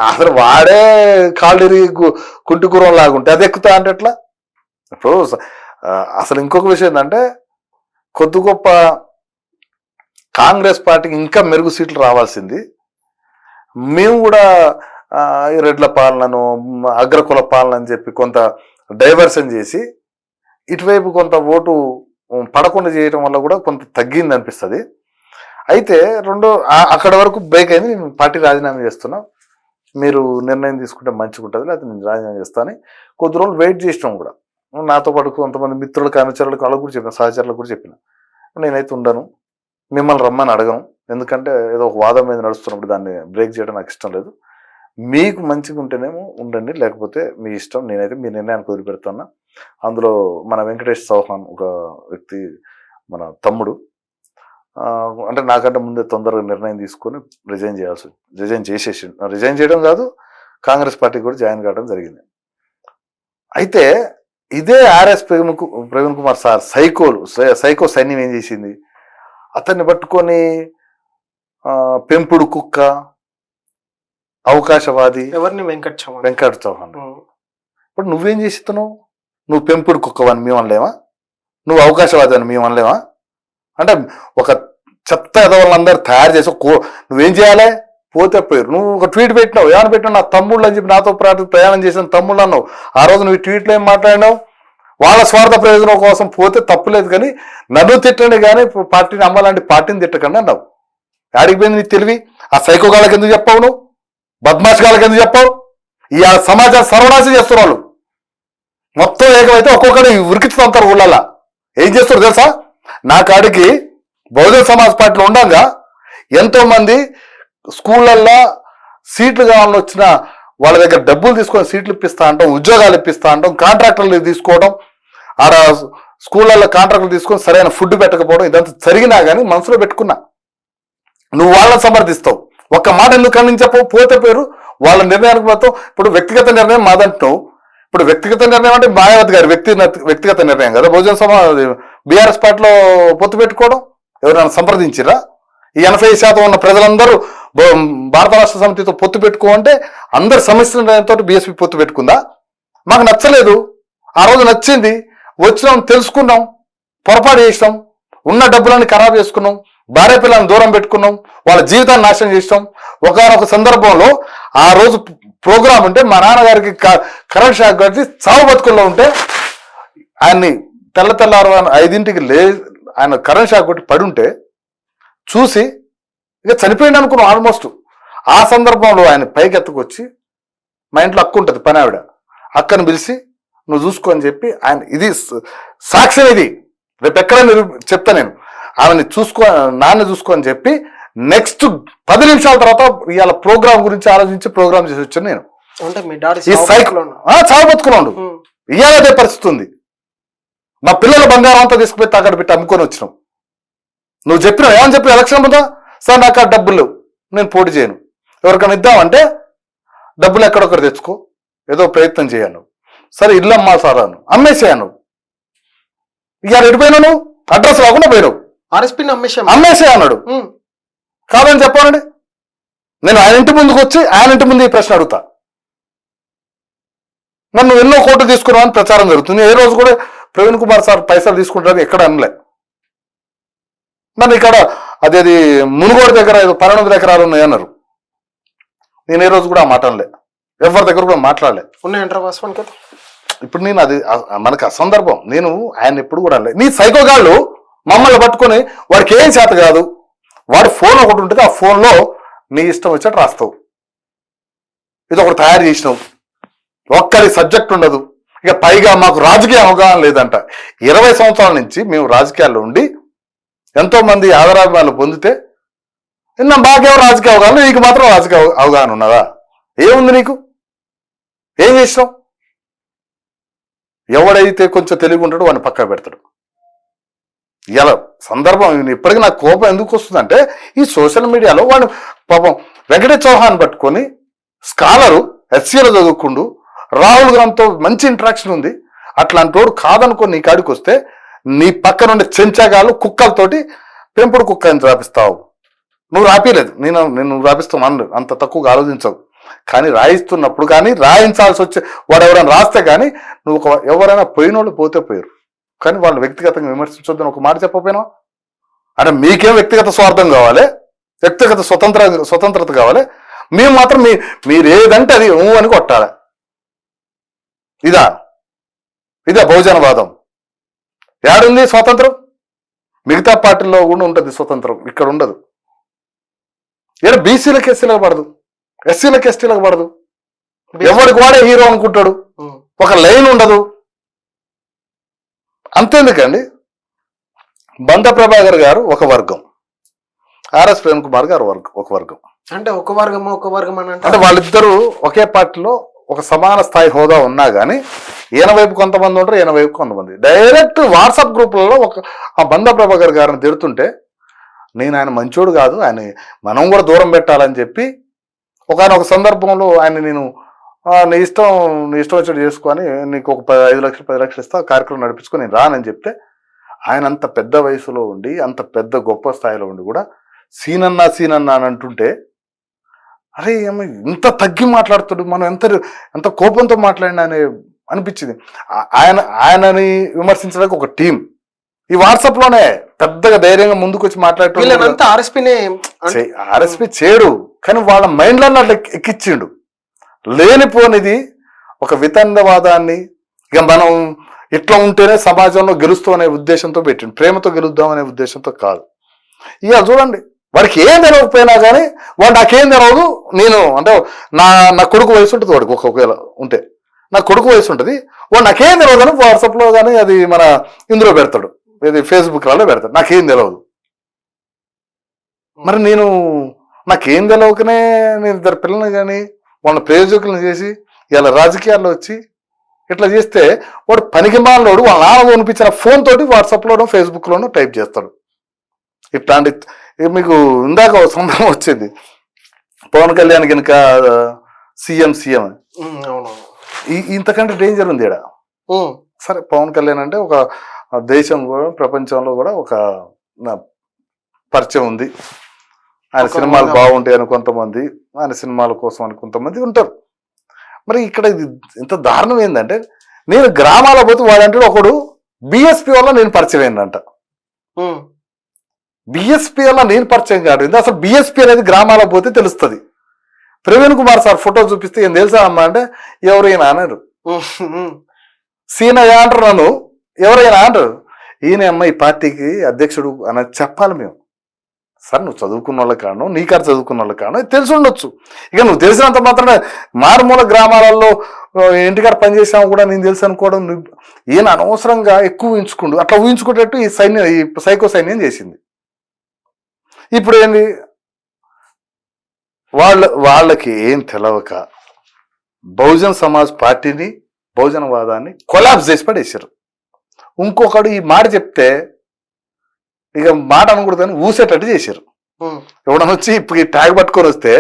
S2: అసలు వాడే కాళ్ళిరి కుంటికూరం లాగుంటే అది ఎక్కుతా అంటే ఎట్లా? ఇప్పుడు అసలు ఇంకొక విషయం ఏంటంటే కొద్ది గొప్ప కాంగ్రెస్ పార్టీకి ఇంకా మెరుగు సీట్లు రావాల్సింది. మేము కూడా రెడ్ల పాలనను, అగ్రకుల పాలన అని చెప్పి కొంత డైవర్షన్ చేసి ఇటువైపు కొంత ఓటు పడకుండా చేయడం వల్ల కూడా కొంత తగ్గింది అనిపిస్తుంది. అయితే అక్కడ వరకు బ్రేక్ అయింది. నేను పార్టీ రాజీనామా చేస్తున్నా, మీరు నిర్ణయం తీసుకుంటే మంచిగా ఉంటుంది, లేకపోతే నేను రాజీనామా చేస్తాను. కొద్ది రోజులు వెయిట్ చేసినాం కూడా. నాతో పాటు కొంతమంది మిత్రులకు, అనుచరులకు, వాళ్ళకు కూడా చెప్పిన, సహచరులకు కూడా చెప్పిన, నేనైతే ఉండను, మిమ్మల్ని రమ్మని అడగను, ఎందుకంటే ఏదో ఒక వాదం మీద నడుస్తున్నప్పుడు దాన్ని బ్రేక్ చేయడం నాకు ఇష్టం లేదు. మీకు మంచిగా ఉంటేనేమో ఉండండి, లేకపోతే మీ ఇష్టం, నేనైతే మీ నిర్ణయానికి వదిలిపెడుతున్నా. అందులో మన వెంకటేష్ చౌహాన్ ఒక వ్యక్తి మన తమ్ముడు అంటే నాకంటే ముందే తొందరగా నిర్ణయం తీసుకొని రిజైన్ చేయడం కాదు, కాంగ్రెస్ పార్టీ కూడా జాయిన్ కావడం జరిగింది. అయితే ఇదే RS Praveen Kumar sir psycho సైన్యం ఏం చేసింది, అతన్ని పట్టుకొని పెంపుడు కుక్క, అవకాశవాది
S1: ఎవరిని
S2: వెంకట్ చౌహాన్. ఇప్పుడు నువ్వేం చేస్తున్నావు? నువ్వు పెంపుడు కుక్కవని మేము అనలేమా? నువ్వు అవకాశవాది అని మేము అనలేమా? అంటే ఒక చెత్త ఎదవాళ్ళందరూ తయారు చేసి నువ్వేం చేయాలి? పోతే పోయారు. నువ్వు ఒక ట్వీట్ పెట్టినావు, ఏమైనా పెట్టినావు? నా తమ్ముళ్ళు అని చెప్పి నాతో ప్రయాణం చేసిన తమ్ముళ్ళు అన్నావు. ఆ రోజు నువ్వు ట్వీట్లో ఏం మాట్లాడినావు? వాళ్ళ స్వార్థ ప్రయోజనం కోసం పోతే తప్పులేదు, కానీ నన్ను తిట్టండి కానీ పార్టీని అమ్మాలంటే పార్టీని తిట్టకండి అన్నావు. ఆడిపోయింది నీ తెలివి. ఆ సైకో గాళ్ళకి ఎందుకు చెప్పావు? నువ్వు బద్మాష్ గాళ్ళకి ఎందుకు చెప్పావు? ఈ సమాజాన్ని సర్వనాశం చేస్తున్న వాళ్ళు మొత్తం ఏకమైతే ఒక్కొక్కటి ఉరికించుతారు ఊళ్ళల్లా. ఏం చేస్తారు తెలుసా? నా కాడికి బహుజన సమాజ్ పార్టీలో ఉండగా ఎంతో మంది స్కూళ్ళల్లో సీట్లు కావాలని వచ్చిన వాళ్ళ దగ్గర డబ్బులు తీసుకొని సీట్లు ఇప్పిస్తా అంటాం, ఉద్యోగాలు ఇప్పిస్తా అంటాం, కాంట్రాక్టర్లు తీసుకోవడం, ఆడ స్కూళ్ళల్లో కాంట్రాక్టులు తీసుకొని సరైన ఫుడ్ పెట్టకపోవడం, ఇదంతా జరిగినా కానీ మనసులో పెట్టుకున్నా. నువ్వు వాళ్ళని సమర్థిస్తావు. ఒక్క మాట ఎందుకు ఖండించకపో? పోతే పేరు వాళ్ళ నిర్ణయానికి మొత్తం. ఇప్పుడు వ్యక్తిగత నిర్ణయం మాదంటున్నావు. ఇప్పుడు వ్యక్తిగత నిర్ణయం అంటే మాయావతి గారి వ్యక్తిగత నిర్ణయం కదా. బహుజన సమాజ్ బీఆర్ఎస్ పార్టీలో పొత్తు పెట్టుకోవడం ఎవరైనా సంప్రదించిరా? ఈ 80% ఉన్న ప్రజలందరూ భారత రాష్ట్ర సమితితో పొత్తు పెట్టుకోమంటే అందరు సమస్యలతో బీఎస్పీ పొత్తు పెట్టుకుందా? మాకు నచ్చలేదు. ఆ రోజు నచ్చింది, వచ్చినాం, తెలుసుకున్నాం, పొరపాటు చేసినాం, ఉన్న డబ్బులన్నీ ఖరాబ్ చేసుకున్నాం, భార్య పిల్లల్ని దూరం పెట్టుకున్నాం, వాళ్ళ జీవితాన్ని నాశనం చేసినాం. ఒకనొక సందర్భంలో ఆ రోజు ప్రోగ్రాం ఉంటే మా నాన్నగారికి కరెంట్ షాక్ కట్టి చావు బతుకుల్లో ఉంటే ఆయన్ని తెల్లారు 5ంటికి ఆయన కరెంట్ షాక్ కొట్టి పడి ఉంటే చూసి ఇక చనిపోయింది అనుకున్నాం ఆల్మోస్ట్. ఆ సందర్భంలో ఆయన పైకి ఎత్తుకొచ్చి, మా ఇంట్లో అక్క ఉంటుంది పని ఆవిడ, అక్కను పిలిచి నువ్వు చూసుకో అని చెప్పి ఆయన, ఇది సాక్ష్యం, ఇది రేపు ఎక్కడ చెప్తా నేను, ఆమెని నాన్న చూసుకో అని చెప్పి నెక్స్ట్ 10 నిమిషాల తర్వాత ఇవాళ ప్రోగ్రామ్ గురించి ఆలోచించి ప్రోగ్రామ్ చేసి వచ్చాను నేను. ఈ సైకిల్ చావు బతుకున్నాడు. ఇవాళ అదే పరిస్థితి ఉంది. మా పిల్లల బంగారం అంతా తీసుకుపోయి తాకట్టు పెట్టి అమ్ముకొని వచ్చినాం. నువ్వు చెప్పినావు, ఏమని చెప్పి ఎలక్షన్ ముందా? సార్ నాకు ఆ డబ్బులు నేను పోటీ చేయను, ఎవరికైనా ఇద్దామంటే డబ్బులు ఎక్కడొక్కరు తెచ్చుకో, ఏదో ప్రయత్నం చేయను. సరే ఇల్లు అమ్మా సార్ అను, అమ్మేసేయను. ఇక ఎడిపోయినావు? నువ్వు అడ్రస్ రాకుండా పోయినావు, అమ్మేసే అన్నాడు. కాదని చెప్పానండి. నేను ఆయన ఇంటి ముందుకు వచ్చి ఆయన ఇంటి ముందు ఈ ప్రశ్న అడుగుతా. నన్ను ఎన్నో కోట్లు తీసుకున్నావు అని ప్రచారం జరుగుతుంది. ఏ రోజు కూడా ప్రవీణ్ కుమార్ సార్ పైసలు తీసుకుంటారు ఎక్కడ అనలే. నన్ను ఇక్కడ అదేది మునుగోడు దగ్గర 12 ఎకరాలు ఉన్నాయి అన్నారు. నేను ఏ రోజు కూడా ఆ మాట అనలే, ఎవరి దగ్గర కూడా మాట్లాడలే. ఇప్పుడు నేను అది మనకు అసందర్భం. నేను ఆయన ఎప్పుడు కూడా అనలే. నీ సైకోగాళ్ళు మమ్మల్ని పట్టుకొని వాడికి ఏం చేత కాదు, వాడు ఫోన్ ఒకటి ఉంటుంది, ఆ ఫోన్లో నీ ఇష్టం వచ్చేట్టు రాస్తావు. ఇది ఒకటి తయారు చేసినావు, ఒక్కరి సబ్జెక్ట్ ఉండదు. ఇక పైగా మాకు రాజకీయ అవగాహన లేదంట. 20 సంవత్సరాల నుంచి మేము రాజకీయాల్లో ఉండి ఎంతో మంది ఆదరాభిమానులు పొందితే నిన్న బాగా రాజకీయ అవగాహన, నీకు మాత్రం రాజకీయ అవగాహన ఉన్నదా? ఏముంది నీకు? ఏం చేసినావు? ఎవడైతే కొంచెం తెలివి ఉంటాడో వాడిని పక్కన పెడతాడు. ఇలా సందర్భం ఇప్పటికీ నాకు కోపం ఎందుకు వస్తుందంటే, ఈ సోషల్ మీడియాలో వాడు పాపం వెంకటేష్ చౌహాన్ పట్టుకొని స్కాలరు, ఎస్సీలో చదువుకుండు, రాహుల్ గాంధీతో మంచి ఇంటరాక్షన్ ఉంది, అట్లాంటి వాడు కాదనుకో నీ కాడికి వస్తే నీ పక్కన ఉండే చెంచాగాలు కుక్కలతోటి పెంపుడు కుక్క అని రాపిస్తావు. నువ్వు రాపిలేదు, నేను రాపిస్తావు అన్ను, అంత తక్కువగా ఆలోచించవు. కానీ రాయిస్తున్నప్పుడు కానీ రాయించాల్సి వచ్చే వాడు ఎవరైనా రాస్తే కానీ నువ్వు ఎవరైనా పోయినోళ్ళు పోతే పోయారు, కానీ వాళ్ళు వ్యక్తిగతంగా విమర్శించొద్దని ఒక మాట చెప్పకపోయినా? అంటే మీకేం వ్యక్తిగత స్వార్థం కావాలి, వ్యక్తిగత స్వతంత్రత కావాలి, మేము మాత్రం మీరు ఏదంటే అది అని కొట్టాలి. ఇదే బహుజనవాదం. ఏడుంది స్వాతంత్రం? మిగతా పార్టీల్లో కూడా ఉంటుంది స్వతంత్రం, ఇక్కడ ఉండదు. ఏదో బీసీలకు ఎస్సీలకు పడదు, ఎస్సీలకు ఎస్టీలకు పడదు. ఎవరికి వాడే హీరో అనుకుంటాడు, ఒక లైన్ ఉండదు. అంతేందుకండి, బంద ప్రభాకర్ గారు ఒక వర్గం, ఆర్ఎస్ ప్రవీణ్ కుమార్ గారు ఒక వర్గం.
S1: అంటే ఒక వర్గం
S2: అంటే వాళ్ళిద్దరూ ఒకే పార్టీలో ఒక సమాన స్థాయి హోదా ఉన్నా కానీ ఈయన వైపు కొంతమంది ఉంటారు, ఈయన వైపు కొంతమంది. డైరెక్ట్ వాట్సాప్ గ్రూపులలో ఆ బంద ప్రభాకర్ గారిని తిడుతుంటే నేను ఆయన మంచోడు కాదు, ఆయన మనం కూడా దూరం పెట్టాలని చెప్పి ఒక సందర్భంలో ఆయన నేను నీ ఇష్టం వచ్చేది చేసుకొని నీకు ఒక 5 లక్షలు 10 లక్షలు ఇస్తా, కార్యక్రమం నడిపించుకొని నేను రానని చెప్తే ఆయన అంత పెద్ద వయసులో ఉండి అంత పెద్ద గొప్ప స్థాయిలో ఉండి కూడా సీనన్నా అని అంటుంటే అరే ఇంత తగ్గి మాట్లాడుతాడు, మనం ఎంత కోపంతో మాట్లాడినా అనిపించింది. ఆయనని విమర్శించడానికి ఒక టీం ఈ వాట్సాప్ లోనే పెద్దగా ధైర్యంగా ముందుకు వచ్చి మాట్లాడుతూ ఆర్ఎస్పీ చేయడు, కానీ వాళ్ళ మైండ్లలో అట్లా ఎక్కిచ్చిండు. లేనిపోనిది ఒక వితండవాదాన్ని ఇక మనం ఇట్లా ఉంటేనే సమాజంలో గెలుస్తాం అనే ఉద్దేశంతో పెట్టిండు, ప్రేమతో గెలుద్దాం అనే ఉద్దేశంతో కాదు. ఇక చూడండి, వాడికి ఏం తెలవకపోయినా కానీ వాడు నాకేం తెలవదు, నేను అంటే నా కొడుకు వయసు ఉంటుంది వాడికి, ఒకవేళ ఉంటే నా కొడుకు వయసు ఉంటుంది, వాడు నాకేం తెలియదు అని వాట్సాప్లో కానీ అది మన ఇందులో పెడతాడు, ఇది ఫేస్బుక్లలో పెడతాడు, నాకేం తెలియదు. మరి నాకేం తెలియకనే నేను 2 పిల్లల్ని కానీ వాళ్ళ ప్రయోజకులను చేసి ఇలా రాజకీయాల్లో వచ్చి ఇట్లా చేస్తే వాడు పనికిమాలోడు వాళ్ళ నాన్న కొనిపించిన ఫోన్ తోటి వాట్సాప్లోనూ ఫేస్బుక్లోనూ టైప్ చేస్తాడు. ఇట్లాంటి మీకు ఇందాక సందర్భం వచ్చింది, పవన్ కళ్యాణ్ కనుక సీఎం ఇంతకంటే డేంజర్ ఉంది ఇక్కడ. సరే, పవన్ కళ్యాణ్ అంటే ఒక దేశం కూడా ప్రపంచంలో కూడా ఒక పరిచయం ఉంది, ఆయన సినిమాలు బాగుంటాయి అని కొంతమంది, ఆయన సినిమాల కోసం అని కొంతమంది ఉంటారు. మరి ఇక్కడ ఇది ఇంత దారుణం ఏంటంటే, నేను గ్రామాల పోతే వాడంటే ఒకడు బిఎస్పీ వల్ల నేను పరిచయం అయిందంట. బిఎస్పీ వల్ల నేను పరిచయం కాదు, అసలు బిఎస్పీ అనేది గ్రామాల పోతే తెలుస్తుంది. ప్రవీణ్ కుమార్ సార్ ఫోటో చూపిస్తే ఏం తెలుసా అమ్మా అంటే ఎవరైనా అన్నారు, సీనయ్య అంటారు, నన్ను ఎవరైనా అంటారు, ఈయన అమ్మ ఈ పార్టీకి అధ్యక్షుడు అని చెప్పాలి మేము. సార్ నువ్వు చదువుకున్న వాళ్ళ కాను, నీకారు చదువుకున్న వాళ్ళ కాను తెలిసి ఉండొచ్చు. ఇక నువ్వు తెలిసినంత మాత్రమే మారుమూల గ్రామాలలో ఇంటికాడ పనిచేసాము కూడా నేను తెలుసు అనుకోవడం, ఈయన అనవసరంగా ఎక్కువ ఊహించుకుండు. అట్లా ఊహించుకునేటట్టు ఈ సైకో సైన్యం చేసింది. ఇప్పుడు ఏంది, వాళ్ళకి ఏం తెలవక బహుజన్ సమాజ్ పార్టీని, బహుజనవాదాన్ని కొలాప్స్ చేసి పడేశారు. ఇంకొకడు ఈ మాట చెప్తే ఇక మాట అనకూడదని ఊసేటట్టు చేశారు. ఎవడన్నా వచ్చి ఇప్పుడు ఈ ట్యాగ్ పట్టుకొని వస్తే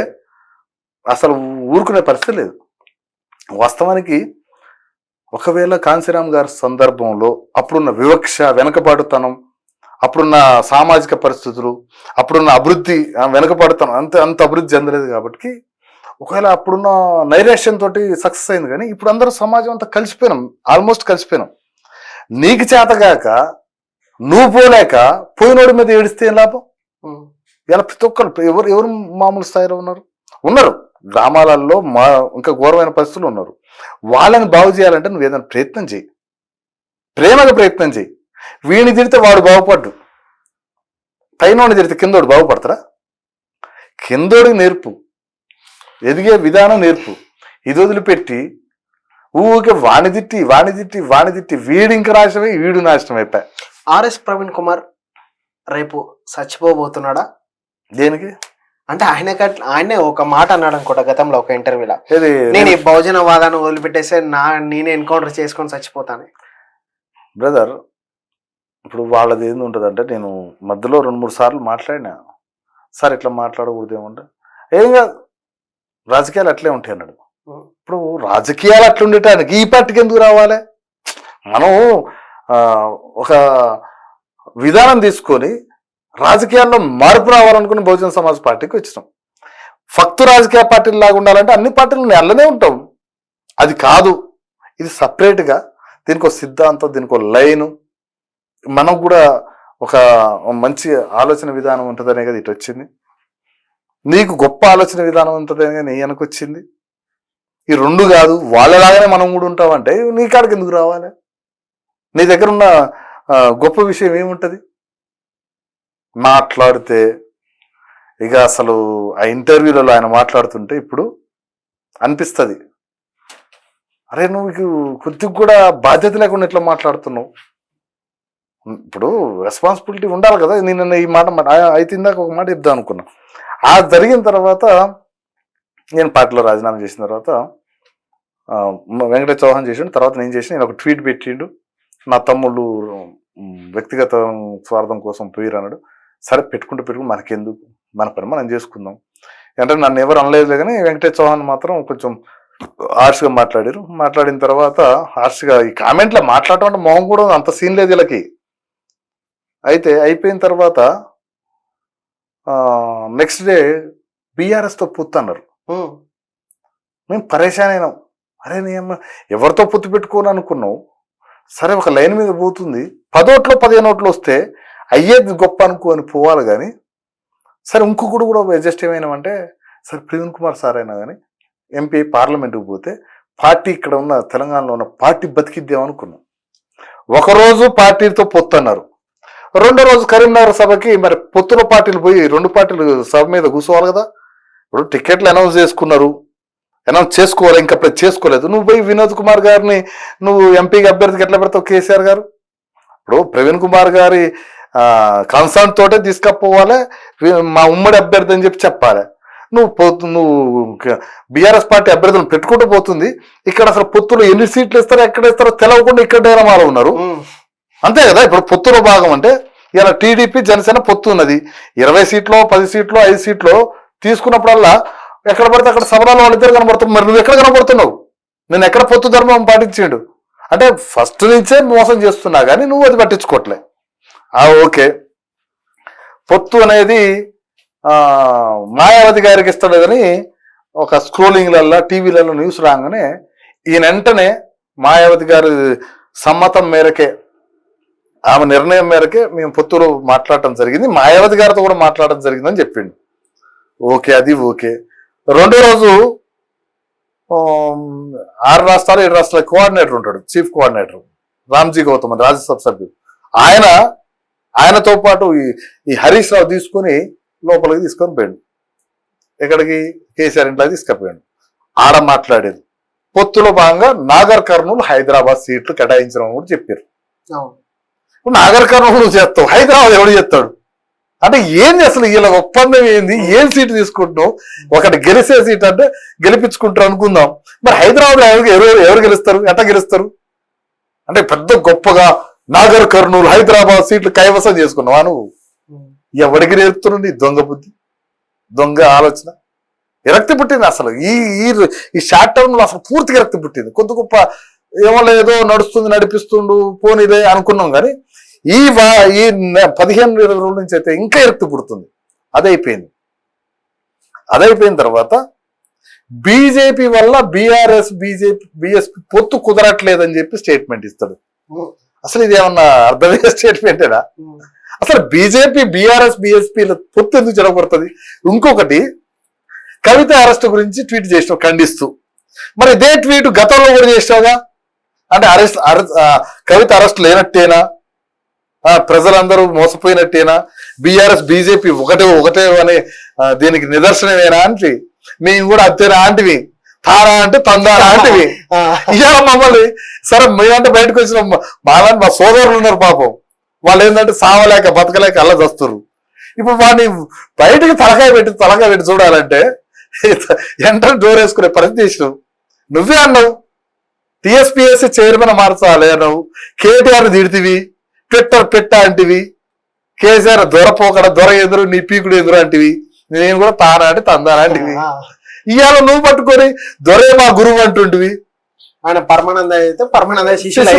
S2: అసలు ఊరుకునే పరిస్థితి లేదు. వాస్తవానికి ఒకవేళ కాంశీరామ్ గారి సందర్భంలో అప్పుడున్న వివక్ష, వెనకబాటుతనం, అప్పుడున్న సామాజిక పరిస్థితులు, అప్పుడున్న అభివృద్ధి, వెనకబాటుతనం అంత అభివృద్ధి చెందలేదు కాబట్టి ఒకవేళ అప్పుడున్న నైరాశ్యంతో సక్సెస్ అయింది. కానీ ఇప్పుడు అందరూ సమాజం అంతా కలిసిపోయినాం, ఆల్మోస్ట్ కలిసిపోయినాం. నీకు చేతగాక నువ్వు పోలేక పోయినోడి మీద ఏడిస్తే ఏం లాభం? ఇలా ప్రతి ఒక్కరు ఎవరు మామూలు స్థాయిలో ఉన్నారు గ్రామాలలో ఇంకా ఘోరమైన పరిస్థితులు ఉన్నారు. వాళ్ళని బాగు చేయాలంటే నువ్వు ఏదైనా ప్రయత్నం చేయి, ప్రేమగా ప్రయత్నం చేయి. వీడిని తిడితే వాడు బాగుపడ్డు, పైనోడిని తిడితే కిందోడు బాగుపడతారా? కిందోడికి నేర్పు, ఎదిగే విధానం నేర్పు. ఇది వదిలిపెట్టి ఊరికే వాణి తిట్టి వీడి ఇంక నాశనమే, వీడు నాశనం అయిపోయా.
S1: ఆర్ఎస్ ప్రవీణ్ కుమార్ రేపు చచ్చిపోబోతున్నాడా?
S2: దేనికి
S1: అంటే ఆయనే ఒక మాట అన్నాడు అనుకోట గతంలో ఒక ఇంటర్వ్యూలో, నేను ఈ బహుజనవాదాన్ని వదిలిపెట్టేస్తే నేనే ఎన్కౌంటర్ చేసుకొని చచ్చిపోతాను.
S2: బ్రదర్, ఇప్పుడు వాళ్ళది ఏంది ఉంటుంది అంటే, నేను మధ్యలో 2-3 సార్లు మాట్లాడినా, సార్ ఇట్లా మాట్లాడకూడదు ఏమంటే, ఏం కాదు రాజకీయాలు అట్లే ఉంటాయి అన్నాడు. ఇప్పుడు రాజకీయాలు అట్లా ఉండటానికి ఈ పార్టీకి ఎందుకు రావాలి? మనం ఒక విధానం తీసుకొని రాజకీయాల్లో మార్పు రావాలనుకుని బహుజన సమాజ్ పార్టీకి వచ్చినాం. ఫక్తు రాజకీయ పార్టీలు లాగా ఉండాలంటే అన్ని పార్టీలు నెలనే ఉంటాం, అది కాదు. ఇది సపరేట్గా దీనికి ఒక సిద్ధాంతం, దీనికి ఒక లైను, మనకు కూడా ఒక మంచి ఆలోచన విధానం ఉంటుందనే కదా ఇటు వచ్చింది. నీకు గొప్ప ఆలోచన విధానం ఉంటుందనే కదా నీ వెనకొచ్చింది. ఈ 2 కాదు, వాళ్ళలాగానే మనం కూడా ఉంటామంటే నీ కాడికి ఎందుకు రావాలి? నీ దగ్గర ఉన్న గొప్ప విషయం ఏముంటుంది? మాట్లాడితే ఇక అసలు ఆ ఇంటర్వ్యూలలో ఆయన మాట్లాడుతుంటే ఇప్పుడు అనిపిస్తుంది, అరే నువ్వు కొద్దిగా కూడా బాధ్యత లేకుండా ఇట్లా మాట్లాడుతున్నావు. ఇప్పుడు రెస్పాన్సిబిలిటీ ఉండాలి కదా. నేను ఈ మాట అయితే ఇందాక ఒక మాట చెప్దాం అనుకున్నా. ఆ జరిగిన తర్వాత నేను పార్టీలో రాజీనామా చేసిన తర్వాత వెంకటేష్ చౌహాన్ చేసిండు. తర్వాత నేను చేసిన నేను ఒక ట్వీట్ పెట్టిండు, నా తమ్ముళ్ళు వ్యక్తిగత స్వార్థం కోసం పోయిరు అన్నాడు. సరే పెట్టుకుంటూ మనకెందుకు, మన పని మనం చేసుకుందాం అంటే నన్ను ఎవరు అనలేదు. కానీ వెంకటేష్ చౌహాన్ మాత్రం కొంచెం హార్ష్గా మాట్లాడారు. మాట్లాడిన తర్వాత హార్ష్గా ఈ కామెంట్లో మాట్లాడటం అంటే మొహం కూడా అంత సీన్ లేదు వీళ్ళకి. అయితే అయిపోయిన తర్వాత నెక్స్ట్ డే బీఆర్ఎస్తో పొత్తు అన్నారు. మేము పరేషాన్ అయినాం. అరే నేను ఎవరితో పొత్తు పెట్టుకోని అనుకున్నావు, సరే ఒక లైన్ మీద పోతుంది, 10 ఓట్లు 15 ఓట్లు వస్తే అయ్యేది గొప్ప అనుకోని పోవాలి. కానీ సరే ఇంకొకటి కూడా అడ్జస్ట్ ఏమైనామంటే, సరే ప్రవీణ్ కుమార్ సార్ అయినా కానీ ఎంపీ పార్లమెంట్కి పోతే పార్టీ ఇక్కడ ఉన్న తెలంగాణలో ఉన్న పార్టీ బతికిద్దాం అనుకున్నాం. ఒకరోజు పార్టీతో పొత్తు అన్నారు, రెండో రోజు కరీంనగర్ సభకి మరి పొత్తుల పార్టీలు పోయి 2 పార్టీలు సభ మీద కూర్చోవాలి కదా. ఇప్పుడు టికెట్లు అనౌన్స్ చేసుకోవాలి, ఇంకా చేసుకోలేదు. నువ్వు పోయి వినోద్ కుమార్ గారిని నువ్వు ఎంపీకి అభ్యర్థికి ఎట్లా పెడతావు? కేసీఆర్ గారు ఇప్పుడు ప్రవీణ్ కుమార్ గారి కన్సర్న్ తోటే తీసుకపోవాలి, మా ఉమ్మడి అభ్యర్థి అని చెప్పాలి. నువ్వు బీఆర్ఎస్ పార్టీ అభ్యర్థులను పెట్టుకుంటూ పోతుంది. ఇక్కడ అసలు పొత్తులు ఎన్ని సీట్లు ఇస్తారో ఎక్కడ ఇస్తారో తెలవకుండా ఇక్కడ డేరమాలో ఉన్నారు. అంతే కదా. ఇప్పుడు పొత్తులో భాగం అంటే ఇలా టీడీపీ జనసేన పొత్తు ఉన్నది. 20 సీట్లో 10 సీట్లో 5 సీట్లో తీసుకున్నప్పుడల్లా ఎక్కడ పడితే అక్కడ సభలో వాళ్ళిద్దరు కనబడుతున్నారు. మరి నువ్వు ఎక్కడ కనబడుతున్నావు? నేను ఎక్కడ పొత్తు ధర్మం పాటించాడు అంటే ఫస్ట్ నుంచే మోసం చేస్తున్నా కానీ నువ్వు అది పట్టించుకోవట్లే. ఓకే, పొత్తు అనేది మాయావతి గారికి ఇస్తలేదని ఒక స్క్రోలింగ్లల్లో టీవీలలో న్యూస్ రాగానే ఈయన వెంటనే మాయావతి గారి సమ్మతం మేరకే, ఆమె నిర్ణయం మేరకే మేము పొత్తులో మాట్లాడటం జరిగింది, మాయావతి గారితో కూడా మాట్లాడటం జరిగిందని చెప్పిండు. ఓకే, అది ఓకే. రెండో రోజు 6 రాష్ట్రాలు 7 రాష్ట్రాల కోఆర్డినేటర్ ఉంటాడు, చీఫ్ కోఆర్డినేటర్ రామ్జీ గౌతమ్ రాజ్యసభ సభ్యుడు. ఆయనతో పాటు ఈ హరీష్ రావు తీసుకుని లోపలికి తీసుకొని పోయాడు. ఎక్కడికి? కేసీఆర్ ఇంట్లో తీసుకుపోయాడు. ఆడ మాట్లాడేది పొత్తులో భాగంగా నాగర్ కర్నూలు హైదరాబాద్ సీట్లు కేటాయించడం కూడా చెప్పారు. నాగర్ కర్నూలు నువ్వు చేస్తావు, హైదరాబాద్ ఎవడు చేస్తాడు అంటే ఏంది అసలు? వీళ్ళ ఒప్పందం ఏంది? ఏం సీటు తీసుకుంటున్నావు? ఒకటి గెలిచే సీట్ అంటే గెలిపించుకుంటారు అనుకుందాం, మరి హైదరాబాద్ ఎవరు గెలుస్తారు? ఎట్లా గెలుస్తారు? అంటే పెద్ద గొప్పగా నాగర్ కర్నూలు హైదరాబాద్ సీట్లు కైవసం చేసుకున్నావా నువ్వు? ఎవరికి నేర్పుతున్నావు నీ దొంగ బుద్ధి, దొంగ ఆలోచన? విరక్తి పుట్టింది అసలు. ఈ షార్ట్ టర్మ్ లో అసలు పూర్తిగా విరక్తి పుట్టింది. కొద్ది గొప్ప ఏమో ఏదో నడుస్తుంది, నడిపిస్తుండు, పోనీదే అనుకున్నాం. కానీ ఈ 15-20 రోజుల నుంచి అయితే ఇంకా విరక్తి పుడుతుంది. అదైపోయింది. అదైపోయిన తర్వాత బీజేపీ వల్ల బీఆర్ఎస్ బీఎస్పీ పొత్తు కుదరట్లేదని చెప్పి స్టేట్మెంట్ ఇస్తాడు. అసలు ఇది ఏమన్నా అర్థమయ్యే స్టేట్మెంటేనా? అసలు బీజేపీ బీఆర్ఎస్ బీఎస్పీల పొత్తు ఎందుకు జరగబడుతుంది? ఇంకొకటి, కవిత అరెస్ట్ గురించి ట్వీట్ చేసినావు ఖండిస్తూ. మరి ఇదే ట్వీట్ గతంలో కూడా చేసినావుగా. అంటే కవిత అరెస్ట్ లేనట్టేనా? ప్రజలందరూ మోసపోయినట్టేనా? బీఆర్ఎస్ బీజేపీ ఒకటే అనే దీనికి నిదర్శనమేనా అంటే మేము కూడా అంతేనా అంటివి, తారా అంటే తందారా అంటివి. ఇవాళ మమ్మల్ని సరే మేమంటే బయటకు వచ్చిన మా సోదరులు ఉన్నారు పాపం, వాళ్ళు ఏంటంటే సావలేక బతకలేక అలా చస్తున్నారు. ఇప్పుడు వాడిని బయటకి తలకాయ పెట్టి చూడాలంటే ఎంటర్ డోర్ వేసుకునే పరిస్థితి చేసినావు. నువ్వే అన్నావు టీఎస్పీఎస్సీ చైర్మన్ మార్చాలి అన్నావు, కేటీఆర్ తిడితివి, ట్విట్టర్ పెట్ట అంటివి, కేసీఆర్ దొర ఎదురు నీ పీకుడు ఎదురు అంటివి, నేను కూడా తానా అంటే తందానా అంటివి. ఇవాళ నువ్వు పట్టుకొని దొరే మా గురువు అంటుంటివి.
S1: ఆయన పరమానంద అయితే పరమానంద శిష్యులు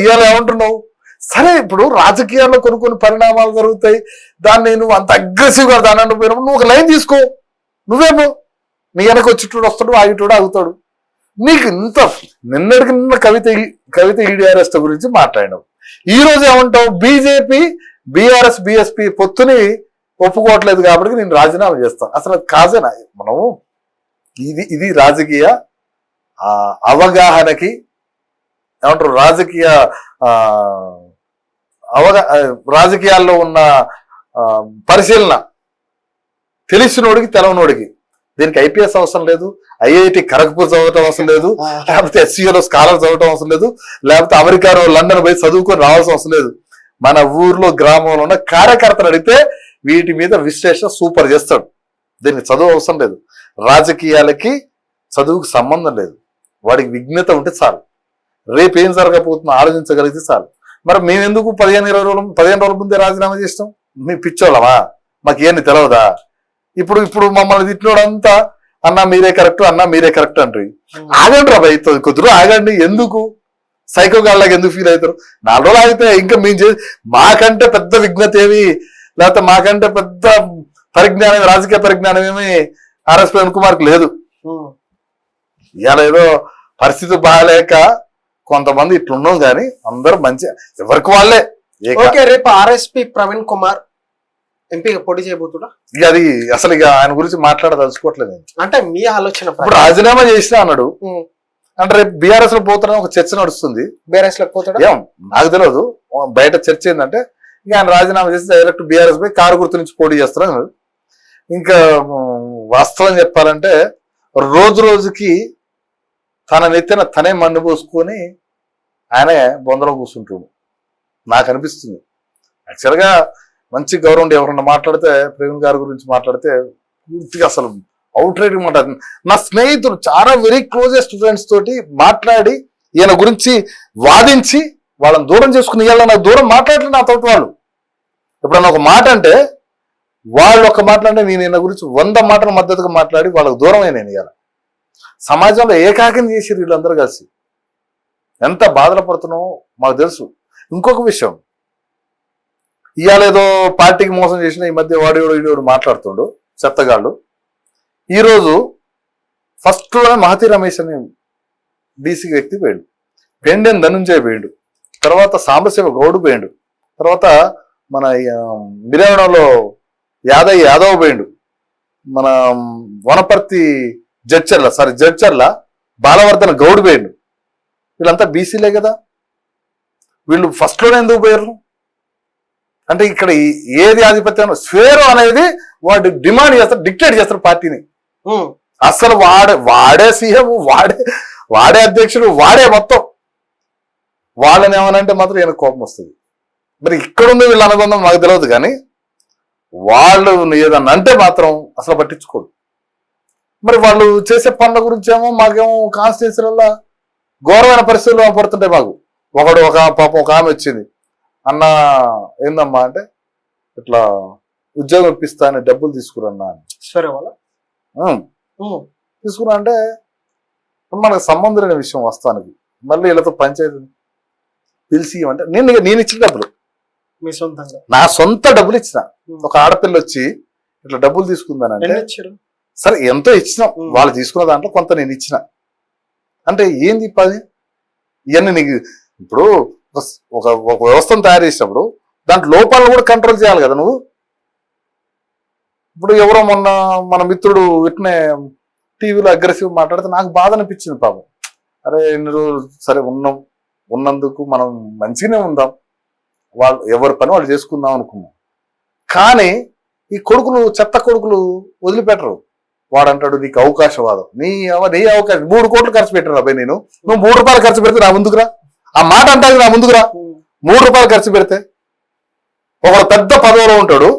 S2: ఇవాళ ఏమంటున్నావు? సరే ఇప్పుడు రాజకీయాల్లో కొన్ని పరిణామాలు జరుగుతాయి, దాన్ని నువ్వు అంత అగ్రెసివ్ గా దాని పోయినప్పుడు నువ్వు ఒక లైన్ తీసుకో. నువ్వేమో నీ వెనక వచ్చేటోడు వస్తాడు, ఆగిటోడు ఆగుతాడు. నీకు ఇంత నిన్నటికి నిన్న కవిత ఈడీఆర్ఎస్ గురించి మాట్లాడినావు. ఈ రోజు ఏమంటావు? బీజేపీ బీఆర్ఎస్ బీఎస్పీ పొత్తుని ఒప్పుకోవట్లేదు కాబట్టి నేను రాజీనామా చేస్తాను. అసలు కాజేనా? మనము ఇది రాజకీయ అవగాహనకి ఏమంటారు, రాజకీయాల్లో ఉన్న పరిశీలన తెలిసినోడికి తెలవనోడికి. దీనికి ఐపీఎస్ అవసరం లేదు, ఐఐటి ఖరగ్పూర్ చదవటం అవసరం లేదు, లేకపోతే ఎస్సీఓలో స్కాలర్ చదవటం అవసరం లేదు, లేకపోతే అమెరికాలో లండన్ పోయి చదువుకొని రావాల్సిన అవసరం లేదు. మన ఊర్లో గ్రామంలో ఉన్న కార్యకర్తలు అడిగితే వీటి మీద విశ్లేషణ సూపర్ చేస్తాడు. దీనికి చదువు అవసరం లేదు. రాజకీయాలకి చదువుకు సంబంధం లేదు, వాడికి విఘ్నత ఉంటే చాలు, రేపు ఏం జరగబోతుందో ఆలోచించగలిగితే చాలు. మరి మేమెందుకు 15 రోజుల ముందే రాజీనామా చేస్తాం? మీ పిచ్చోళ్ళమా? మాకేంది తెలియదా? ఇప్పుడు మమ్మల్ని తిట్టినోడంతా అన్నా మీరే కరెక్ట్, అన్నా మీరే కరెక్ట్ అంటారు. ఆగండి రా భయ్, కొద్దిగా ఆగండి. ఎందుకు సైకో గాళ్ళకి ఎందుకు ఫీల్ అవుతారు? 4 రోజులు ఆగితే ఇంకా మేము మాకంటే పెద్ద విఘ్నత ఏమి, లేకపోతే మాకంటే పెద్ద పరిజ్ఞానం, రాజకీయ పరిజ్ఞానం ఏమి ఆర్ఎస్ ప్రవీణ్ కుమార్కి లేదు. ఇవాళ ఏదో పరిస్థితి బాగాలేక కొంతమంది ఇట్లున్నాం, కానీ అందరూ మంచి ఎవరికి వాళ్ళే.
S1: రేపు ఆర్ఎస్పి ప్రవీణ్ కుమార్ ఎంపీగా పోటీ చేయబోతున్నా,
S2: ఇక అది అసలు ఇక ఆయన గురించి మాట్లాడదలుచుకోవట్లేదు.
S1: అంటే మీ ఆలోచన
S2: ఇప్పుడు రాజీనామా చేసినా అన్నాడు అంటే రేపు బీఆర్ఎస్ లో పోతారని ఒక చర్చ నడుస్తుంది.
S1: బీఆర్ఎస్ లో పోతాడు
S2: ఏం నాకు తెలియదు, బయట చర్చ ఏంటంటే ఇక ఆయన రాజీనామా చేసి డైరెక్ట్ బీఆర్ఎస్ పోయి కారు గుర్తు నుంచి పోటీ చేస్తారు. ఇంకా వాస్తవం చెప్పాలంటే రోజు రోజుకి తన నెత్తిన తనే మన్ను పోసుకొని ఆయనే బొందలో కూర్చుంటాడు నాకు అనిపిస్తుంది. యాక్చువల్గా మంచి గౌరవం ఎవరన్నా మాట్లాడితే, ప్రవీణ్ గారి గురించి మాట్లాడితే పూర్తిగా అసలు అవుట్ రైట్ మాట్లాడు. నా స్నేహితులు చాలా వెరీ క్లోజెస్ట్ ఫ్రెండ్స్ తోటి మాట్లాడి ఈయన గురించి వాదించి వాళ్ళని దూరం చేసుకుని ఇవాళ నాకు దూరం మాట్లాడలేదు నా తోటి వాళ్ళు. ఎప్పుడన్నా ఒక మాట అంటే వాళ్ళు ఒక మాట్లాడితే నేను ఈయన గురించి 100 మాటల మద్దతుగా మాట్లాడి వాళ్ళకు దూరమే. నేను ఇవాళ సమాజంలో ఏకాకిని చేసి వీళ్ళందరూ కలిసి ఎంత బాధలు పడుతున్నామో మాకు తెలుసు. ఇంకొక విషయం, ఇవాళ ఏదో పార్టీకి మోసం చేసిన ఈ మధ్య వాడేవాడు మాట్లాడుతుండు చెత్తగాళ్ళు. ఈరోజు ఫస్ట్ లోనే మహతి రమేష్ అని బీసీ వ్యక్తి పోయాడు, పెండెన్ ధనుంజయ పోయాడు, తర్వాత సాంబశివ గౌడు పోయాడు, తర్వాత మన మిర్యాడంలో యాదవ్ పోయాడు, మన వనపర్తి జడ్చర్ల బాలవర్ధన గౌడ్ పోయాడు. వీళ్ళంతా బీసీలే కదా. వీళ్ళు ఫస్ట్ లోనే ఎందుకు పోయారు అంటే ఇక్కడ ఏది ఆధిపత్యం స్వేరో అనేది వాడు డిమాండ్ చేస్తారు, డిక్టేట్ చేస్తారు పార్టీని. అసలు వాడే సీఎం, వాడే అధ్యక్షుడు, వాడే మొత్తం. వాళ్ళని ఏమనంటే మాత్రం ఈయన కోపం వస్తుంది. మరి ఇక్కడుంది వీళ్ళ అనుబంధం మాకు తెలియదు, కానీ వాళ్ళు ఏదన్నా అంటే మాత్రం అసలు పట్టించుకోరు. మరి వాళ్ళు చేసే పనుల గురించి ఏమో మాకేమో కాన్స్టిట్యూన్సీలలో ఘోరమైన పరిస్థితుల్లో పడుతుంటాయి. మాకు ఒక ఆమె వచ్చింది, అన్న ఏందమ్మా అంటే ఇట్లా ఉద్యోగం ఇప్పిస్తా అని డబ్బులు తీసుకురన్నా అని.
S1: సరే వాళ్ళ
S2: తీసుకున్నా అంటే మనకు సంబంధం లేని విషయం వాస్తవానికి. మళ్ళీ వీళ్ళతో పంచాయతీ పిలిచి అంటే నేను ఇచ్చిన డబ్బులు
S1: మీ సొంతంగా
S2: నా సొంత డబ్బులు ఇచ్చిన. ఒక ఆడపిల్ల వచ్చి ఇట్లా డబ్బులు తీసుకుందానంటే సరే ఎంతో ఇచ్చినాం, వాళ్ళు తీసుకున్న దాంట్లో కొంత నేను ఇచ్చిన. అంటే ఏంది పది ఇవన్నీ నీకు ఇప్పుడు ఒక వ్యవస్థను తయారు చేసినప్పుడు దాంట్లో లోపాలను కూడా కంట్రోల్ చేయాలి కదా నువ్వు. ఇప్పుడు ఎవరో మొన్న మన మిత్రుడు ఇట్నే టీవీలో అగ్రెసివ్ మాట్లాడితే నాకు బాధ అనిపించింది పాపం. అరే ఎన్ని రోజులు సరే ఉన్నందుకు మనం మంచిగానే ఉందాం, వాళ్ళు ఎవరి పని వాళ్ళు చేసుకుందాం అనుకున్నాం. కానీ ఈ కొడుకులు చెత్త కొడుకులు వదిలిపెట్టరు. వాడంటాడు నీకు అవకాశవాదం, నీ అవకాశం 3 కోట్లు ఖర్చు పెట్టారు అబ్బాయి, నువ్వు 3 రూపాయలు ఖర్చు పెడితే నా ముందుకురా. ఆ మాట అంటాడు నా ముందుకురా. 3 రూపాయలు ఖర్చు పెడితే ఒకడు పెద్ద పదవిలో ఉంటాడు,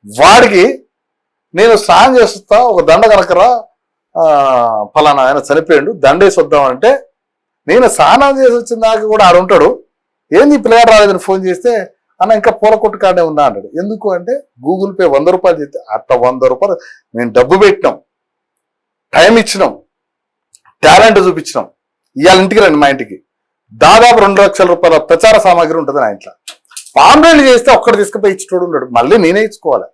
S2: వాడికి నేను స్నానం చేస్తా ఒక దండ కనకరా ఫలానా ఆయన చనిపోయాడు దండేసి వద్దామంటే నేను స్నానం చేసి వచ్చిన దాకా కూడా ఆడుంటాడు. ఏంది పిల్లగాడు రాలేదని ఫోన్ చేస్తే అన్న ఇంకా పూల కొట్టు కాడే ఉన్నా అంటాడు. ఎందుకు అంటే గూగుల్ పే 100 రూపాయలు చేస్తే అట్లా 100 రూపాయలు మేము డబ్బు పెట్టినాం, టైం ఇచ్చినాం, టాలెంట్ చూపించినాం. ఇవాళ ఇంటికి రండి మా ఇంటికి, దాదాపు 2 లక్షల రూపాయల ప్రచార సామాగ్రి ఉంటుంది నా ఇంట్లో. పాంప్లెట్లు చేస్తే ఒక్కడు తీసుకుపోయి ఇచ్చేటోడు ఉన్నాడు, మళ్ళీ నేనే ఇచ్చుకోవాలి.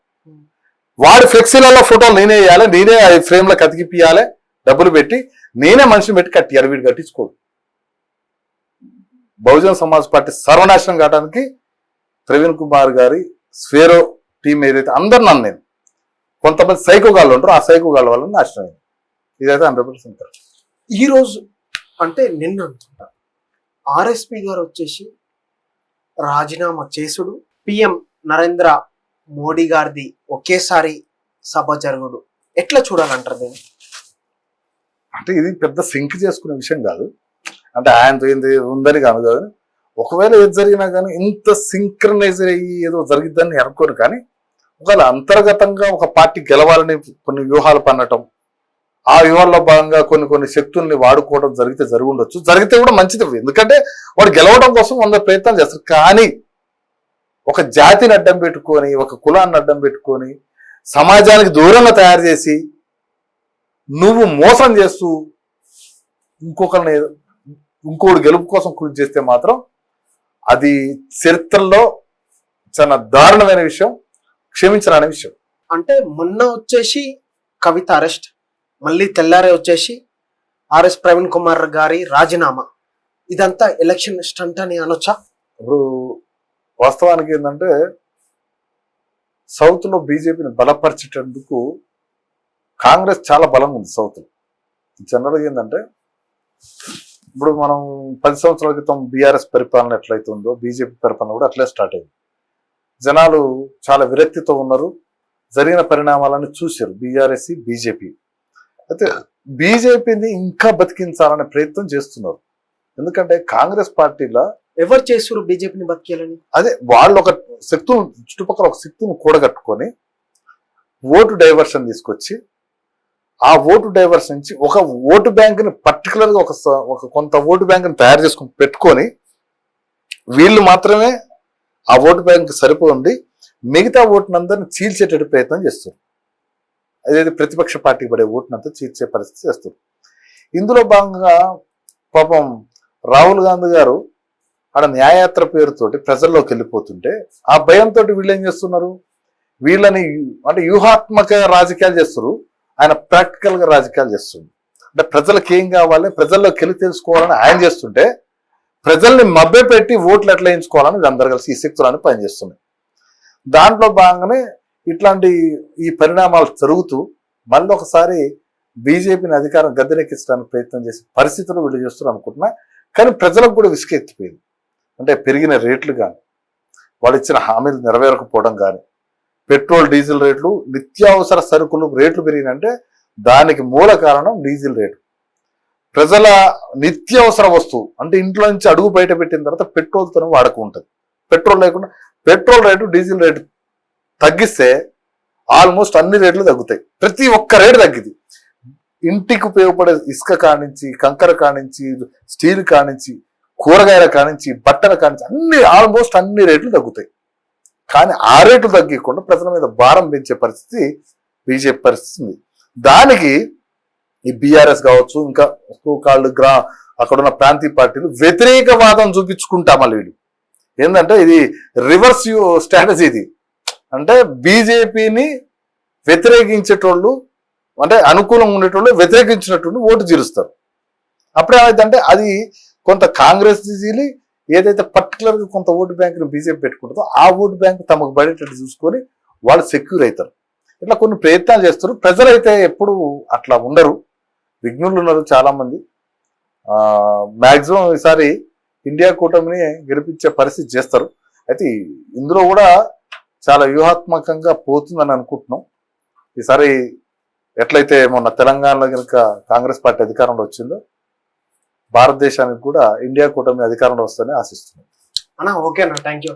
S2: వాడి ఫ్లెక్సీలలో ఫోటోలు నేనే వేయాలి, నేనే ఫ్రేమ్లో కతికిపియాలి, డబ్బులు పెట్టి నేనే మనిషిని పెట్టి కట్టియాలి. వీడు కట్టించుకోడు. బహుజన సమాజ్ పార్టీ సర్వనాశనం కావడానికి ప్రవీణ్ కుమార్ గారి స్వేరో టీం ఏదైతే అందరు నన్ను నేను కొంతమంది సైకోగాళ్ళు ఉంటారు, ఆ సైకోగాళ్ళ వల్ల నాశనం అయింది. ఇదైతే 100% కరెక్ట్.
S1: ఈరోజు అంటే నిన్న అనుకుంటా ఆర్ఎస్పి గారు వచ్చేసి రాజీనామా చేసుడు, పిఎం నరేంద్ర మోడీ గారిది ఒకేసారి సభ జరుగుడు, ఎట్లా చూడాలంటారు దీన్ని?
S2: అంటే ఇది పెద్ద సింక్ చేసుకునే విషయం కాదు. అంటే ఆయనతో ఏంది ఉందని కాదు కాదు, ఒకవేళ ఏది జరిగినా కానీ ఇంత సింక్రనైజ్ అయ్యి ఏదో జరిగిద్దని అనుకోరు. కానీ ఒకవేళ అంతర్గతంగా ఒక పార్టీ గెలవాలని కొన్ని వ్యూహాలు పన్నటం, ఆ వ్యూహాల్లో భాగంగా కొన్ని శక్తుల్ని వాడుకోవడం జరిగి ఉండొచ్చు, జరిగితే కూడా మంచిది. ఎందుకంటే వాడు గెలవడం కోసం 100 ప్రయత్నాలు చేస్తారు. కానీ ఒక జాతిని అడ్డం పెట్టుకొని, ఒక కులాన్ని అడ్డం పెట్టుకొని, సమాజానికి దూరంగా తయారు చేసి నువ్వు మోసం చేస్తూ ఇంకోటి గెలుపు కోసం కృషి చేస్తే మాత్రం అది చరిత్రలో చాలా దారుణమైన విషయం, క్షమించరాని విషయం.
S1: అంటే మొన్న వచ్చేసి కవిత అరెస్ట్, మళ్ళీ తెల్లారే వచ్చేసి ఆర్ఎస్ ప్రవీణ్ కుమార్ గారి రాజీనామా, ఇదంతా ఎలక్షన్ స్టంట్ అని అనొచ్చా?
S2: ఇప్పుడు వాస్తవానికి ఏంటంటే సౌత్ లో బీజేపీని బలపరిచేటందుకు కాంగ్రెస్ చాలా బలంగా ఉంది సౌత్ లో. జనరల్గా ఏంటంటే ఇప్పుడు మనం 10 సంవత్సరాల క్రితం బీఆర్ఎస్ పరిపాలన ఎట్లయితే ఉందో బీజేపీ పరిపాలన కూడా అట్లే స్టార్ట్ అయింది. జనాలు చాలా విరక్తితో ఉన్నారు, జరిగిన పరిణామాలను చూశారు బీఆర్ఎస్ బీజేపీ. అయితే బీజేపీని ఇంకా బతికించాలనే ప్రయత్నం చేస్తున్నారు. ఎందుకంటే కాంగ్రెస్ పార్టీలో
S1: ఎవరు చేస్తారు బీజేపీని బతికేయాలని? అదే
S2: వాళ్ళు ఒక శక్తులు చుట్టుపక్కల ఒక శక్తిని కూడగట్టుకొని ఓటు డైవర్షన్ తీసుకొచ్చి ఆ ఓటు డైవర్షన్ నుంచి ఒక ఓటు బ్యాంకుని పర్టికులర్ గా ఒక కొంత ఓటు బ్యాంకుని తయారు చేసుకుని పెట్టుకొని వీళ్ళు మాత్రమే ఆ ఓటు బ్యాంక్ సరిపోండి, మిగతా ఓటునందరిని చీల్చేటట్టు ప్రయత్నం చేస్తారు. అదేది ప్రతిపక్ష పార్టీకి పడే ఓటునంతా చీల్చే పరిస్థితి చేస్తారు. ఇందులో భాగంగా పాపం రాహుల్ గాంధీ గారు ఆడ న్యాయయాత్ర పేరుతోటి ప్రజల్లోకి వెళ్ళిపోతుంటే ఆ భయంతో వీళ్ళు ఏం చేస్తున్నారు, వీళ్ళని అంటే వ్యూహాత్మక రాజకీయాలు చేస్తారు, ఆయన ప్రాక్టికల్ గా రాజకీయాలు చేస్తుంది. అంటే ప్రజలకు ఏం కావాలి, ప్రజల్లోకి వెళ్ళి తెలుసుకోవాలని ఆయన చేస్తుంటే ప్రజల్ని మభ్య పెట్టి ఓట్లు ఎట్లా వేయించుకోవాలని వీళ్ళందరూ కలిసి ఈ శక్తులని పనిచేస్తున్నాయి. దాంట్లో భాగంగానే ఇట్లాంటి ఈ పరిణామాలు జరుగుతూ మళ్ళీ ఒకసారి బీజేపీని అధికారం గద్దెనెక్కించడానికి ప్రయత్నం చేసే పరిస్థితులు వీళ్ళు చేస్తున్నారు అనుకుంటున్నా. కానీ ప్రజలకు కూడా విసుకెత్తిపోయింది. అంటే పెరిగిన రేట్లు కానీ, వాళ్ళు ఇచ్చిన హామీలు నెరవేరకపోవడం కానీ, పెట్రోల్ డీజిల్ రేట్లు, నిత్యావసర సరుకులు రేట్లు పెరిగినంటే దానికి మూల కారణం డీజిల్ రేటు. ప్రజల నిత్యావసర వస్తువు అంటే ఇంట్లో నుంచి అడుగు బయట పెట్టిన తర్వాత పెట్రోల్తోనే వాడకం ఉంటుంది. పెట్రోల్ లేకుండా పెట్రోల్ రేటు డీజిల్ రేటు తగ్గిస్తే ఆల్మోస్ట్ అన్ని రేట్లు తగ్గుతాయి. ప్రతి ఒక్క రేటు తగ్గింది. ఇంటికి ఉపయోగపడే ఇసుక కానించి, కంకర కానించి, స్టీల్ కానించి, కూరగాయల కానించి, బట్టల కానించి ఆల్మోస్ట్ అన్ని రేట్లు తగ్గుతాయి. కానీ ఆ రేట్లు తగ్గకుండా ప్రజల మీద భారం పెంచే పరిస్థితి బీజేపీ పరిస్థితి ఉంది. దానికి ఈ బీఆర్ఎస్ కావచ్చు, ఇంకా కాళ్ళు అక్కడున్న ప్రాంతీయ పార్టీలు వ్యతిరేకవాదం చూపించుకుంటా మళ్ళీ వీళ్ళు ఏంటంటే ఇది రివర్స్ స్ట్రాటజీ. ఇది అంటే బీజేపీని వ్యతిరేకించేటోళ్ళు అంటే అనుకూలంగా ఉండేటోళ్ళు వ్యతిరేకించినట్టు ఓటు జీరుస్తారు. అప్పుడేమైందంటే అది కొంత కాంగ్రెస్ జీలి ఏదైతే పర్టికులర్ గా కొంత ఓటు బ్యాంకుని బీజేపీ పెట్టుకుంటుందో ఆ ఓటు బ్యాంకు తమకు పడేటట్టు చూసుకొని వాళ్ళు సెక్యూర్ అవుతారు. ఇట్లా కొన్ని ప్రయత్నాలు చేస్తారు. ప్రజలైతే ఎప్పుడు అట్లా ఉండరు, విఘ్నులు ఉన్నారు చాలా మంది. మాక్సిమం ఈసారి ఇండియా కూటమిని గెలిపించే పరిస్థితి చేస్తారు. అయితే ఇందులో కూడా చాలా వ్యూహాత్మకంగా పోతుందని అనుకుంటున్నాం. ఈసారి ఎట్లయితే మొన్న తెలంగాణలో కనుక కాంగ్రెస్ పార్టీ అధికారంలో వచ్చిందో భారతదేశానికి కూడా ఇండియా కూటమి అధికారంలో వస్తుందని ఆశిస్తున్నాం.
S1: అన్నా ఓకే అన్న, thank you.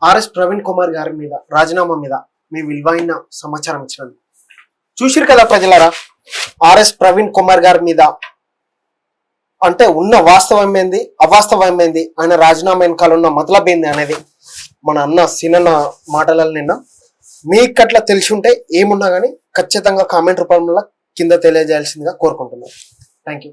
S1: RS Praveen Kumar గారి మీద రాజీనామా మీద మీ విలువైన సమాచారం ఇచ్చినందుకు. చూసిరు కదా ప్రజలారా, ఆర్ఎస్ ప్రవీణ్ కుమార్ గారి మీద అంటే ఉన్న వాస్తవం ఏంది, అవాస్తవం ఏంది, ఆయన రాజీనామా వెనకాల ఉన్న మతలబ్ ఏంది అనేది మన అన్న సినన్న మాటలలో నిన్న. మీకు అట్లా తెలిసి ఉంటే ఏమున్నా కానీ ఖచ్చితంగా కామెంట్ రూపంలో కింద తెలియజేయాల్సిందిగా కోరుకుంటున్నాను. Thank you.